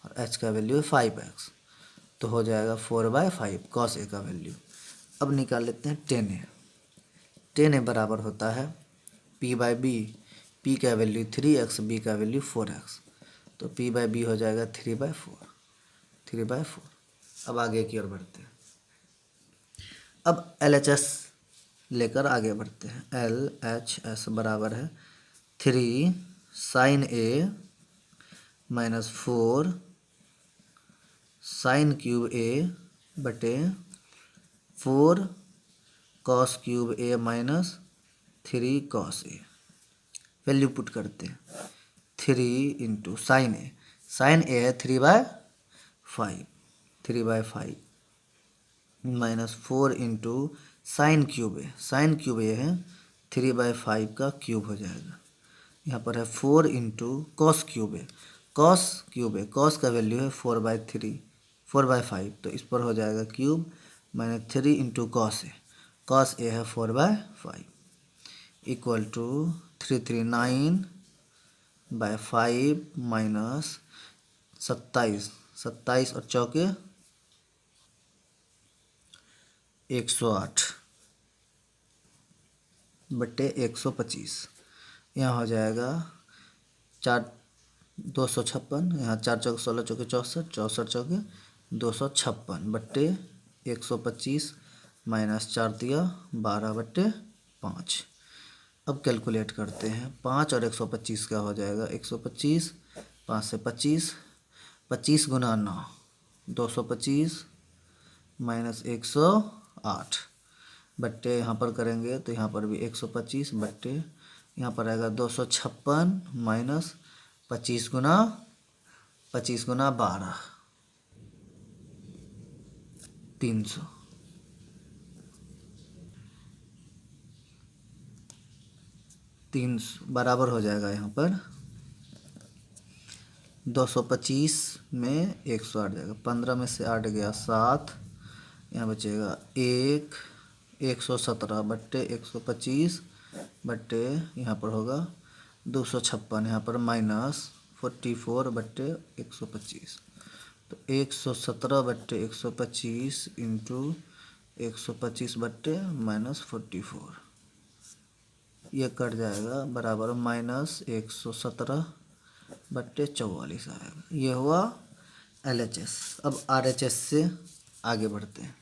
[SPEAKER 1] और h का वैल्यू है 5x, तो हो जाएगा 4/5 कॉस a का वैल्यू। अब निकाल लेते हैं tan a। tan a बराबर होता है p/b, p का वैल्यू 3x, b का वैल्यू 4x, तो p/b हो जाएगा 3/4। अब आगे की ओर बढ़ते हैं। अब LHS लेकर आगे बढ़ते हैं। LHS बराबर है 3 sin a minus 4 sin cube a बटे 4 cos cube a minus 3 cos a। Value put करते हैं 3 इंटू साइन a है 3/5 minus 4 into sine cube a है 3/5 का क्यूब हो जाएगा। यहाँ पर है 4 into cos cube a, cos का वैल्यू है 4/5, तो इस पर हो जाएगा cube minus 3 into cos a है 4/5 इक्वल टू 339/5 माइनस 27 और चौके 108 बट्टे 125। यहाँ हो जाएगा 4 256, यहाँ 4 चौके 16 चौके 64, 64 चौके 256 बट्टे 125 माइनस 4 दिया 12/5। अब कैलकुलेट करते हैं। 5 और 125 क्या हो जाएगा? 125, 5 से 25, 25 गुना 9 225 माइनस 108 बट्टे यहाँ पर करेंगे तो यहाँ पर भी 125 बट्टे यहाँ पर आएगा 256 माइनस 25 गुना 12 300। 300 बराबर हो जाएगा यहाँ पर 225 में 108 जाएगा, 15 में से 8 गया 7, यहाँ बचेगा 117 बट्टे 125 बट्टे यहाँ पर होगा 256, यहाँ पर माइनस 44 बट्टे 125, तो 117 बट्टे 125 इंटू 125 बट्टे -44, ये कट जाएगा बराबर -117 बट्टे 44 आएगा। ये हुआ LHS। अब RHS से आगे बढ़ते हैं।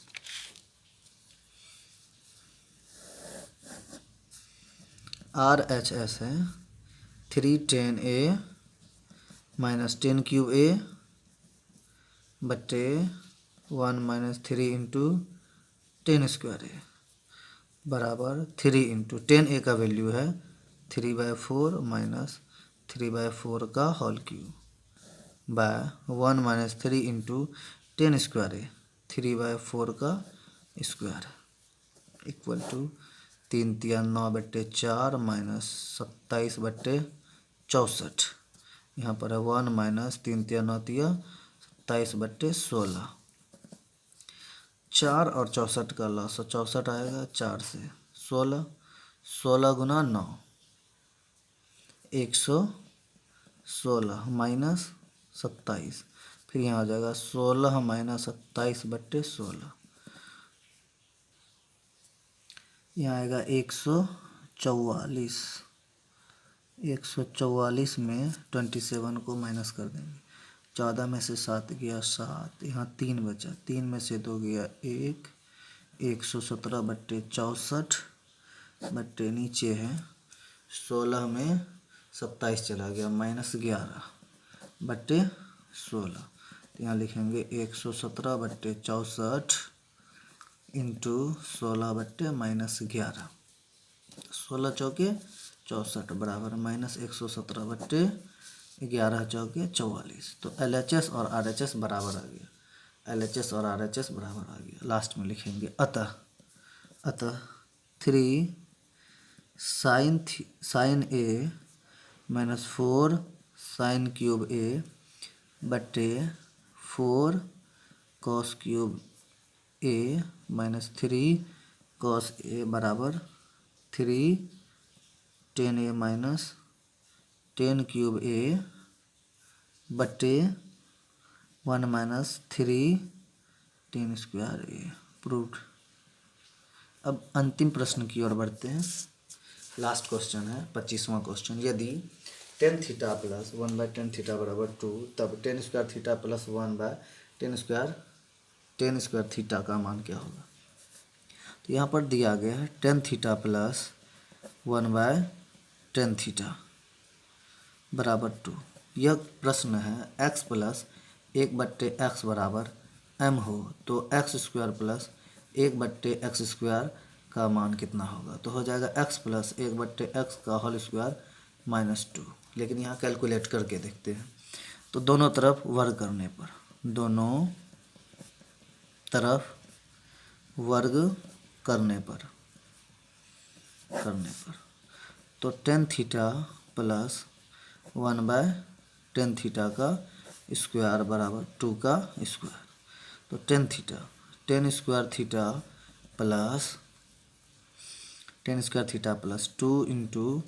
[SPEAKER 1] RHS है 310A माइनस 10³ A बट्टे 1 - 3 इंटू 10² A बराबर 3 इंटू 10A का वैल्यू है 3/4 माइनस 3/4 का होल क्यूब बाय 1 - 3 इंटू 10² A 3/4 का स्क्वायर इक्वल टू 3 × 9 बट्टे 4 माइनस 27 बट्टे 64, यहाँ पर है 1 माइनस 3 × 9 27 बट्टे 16, 4 और 64 का लॉस 64 आएगा, 4 से 16, 16 गुना 9 116 माइनस 27, फिर यहाँ आ जाएगा 16 माइनस 27 बट्टे 16, यहाँ आएगा 144। 144 में 27 को माइनस कर देंगे, 14 में से 7 गया 7, यहाँ 3 बचा, 3 में से 2 गया 1, 117 बट्टे 64 बट्टे नीचे है 16 में 27 चला गया -11 बट्टे 16, तो यहाँ लिखेंगे 117 बट्टे 64 इंटू 16 बट्टे -11, 16 चौके 64 बराबर -117 बट्टे 11 चौके 44। तो LHS और RHS बराबर आ गया, LHS और RHS बराबर आ गया। लास्ट में लिखेंगे अतः 3 sin A minus 4 sin³ A बट्टे 4 cos³ A minus 3 cos A बराबर 3 10A माइनस 10³ A बट्टे 1 माइनस 3 10² A प्रूव्ड। अब अंतिम प्रश्न की ओर बढ़ते हैं। लास्ट क्वेश्चन है 25वां क्वेश्चन। यदि tan theta plus 1/tan theta बराबर 2, तब tan² theta plus 1/tan² theta का मान क्या होगा? तो यहाँ पर दिया गया है tan theta plus 1/tan theta बराबर 2। यह प्रश्न है x प्लस 1/x बराबर m हो तो x² प्लस 1/x² का मान कितना होगा? तो हो जाएगा x प्लस 1/x का होल स्क्वायर -2। लेकिन यहाँ कैलकुलेट करके देखते हैं। तो दोनों तरफ वर्ग करने पर तो tan theta plus 1/tan theta का स्क्वायर बराबर 2 का स्क्वायर। तो tan square theta plus 2 into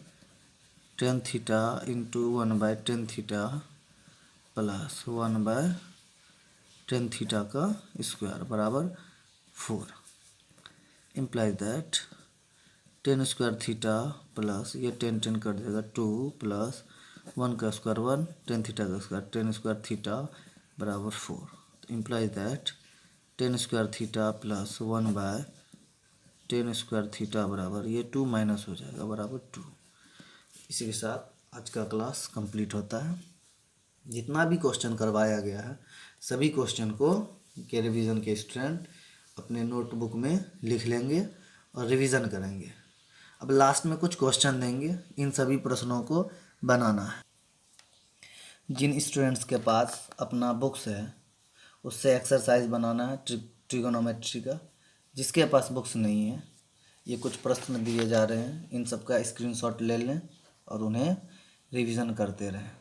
[SPEAKER 1] tan theta into 1/tan theta plus 1/tan theta का स्क्वायर बराबर 4 implies that tan² theta plus ये tan कट जाएगा 2 प्लस 1 का स्क्वायर 1, टेन थीटा का स्क्वायर, टेन स्क्वायर थीटा बराबर 4। तो implies that ten square theta plus 1 by ten square theta बराबर ये 2 माइनस हो जाएगा बराबर 2। इसी के साथ आज का क्लास कंप्लीट होता है। जितना भी क्वेश्चन करवाया गया है सभी क्वेश्चन को के रिवीजन के स्टूडेंट अपने नोटबुक में लिख लेंगे और रिवीजन करेंगे। अब लास्ट में कुछ क्वेश्चन देंगे, इन सभी प्रश्नों को बनाना है। जिन स्टूडेंट्स के पास अपना बुक्स है उससे एक्सरसाइज बनाना है ट्रिगोनोमेट्री का। जिसके पास बुक्स नहीं है, ये कुछ प्रश्न दिए जा रहे हैं, इन सब का स्क्रीनशॉट ले लें और उन्हें रिवीजन करते रहें।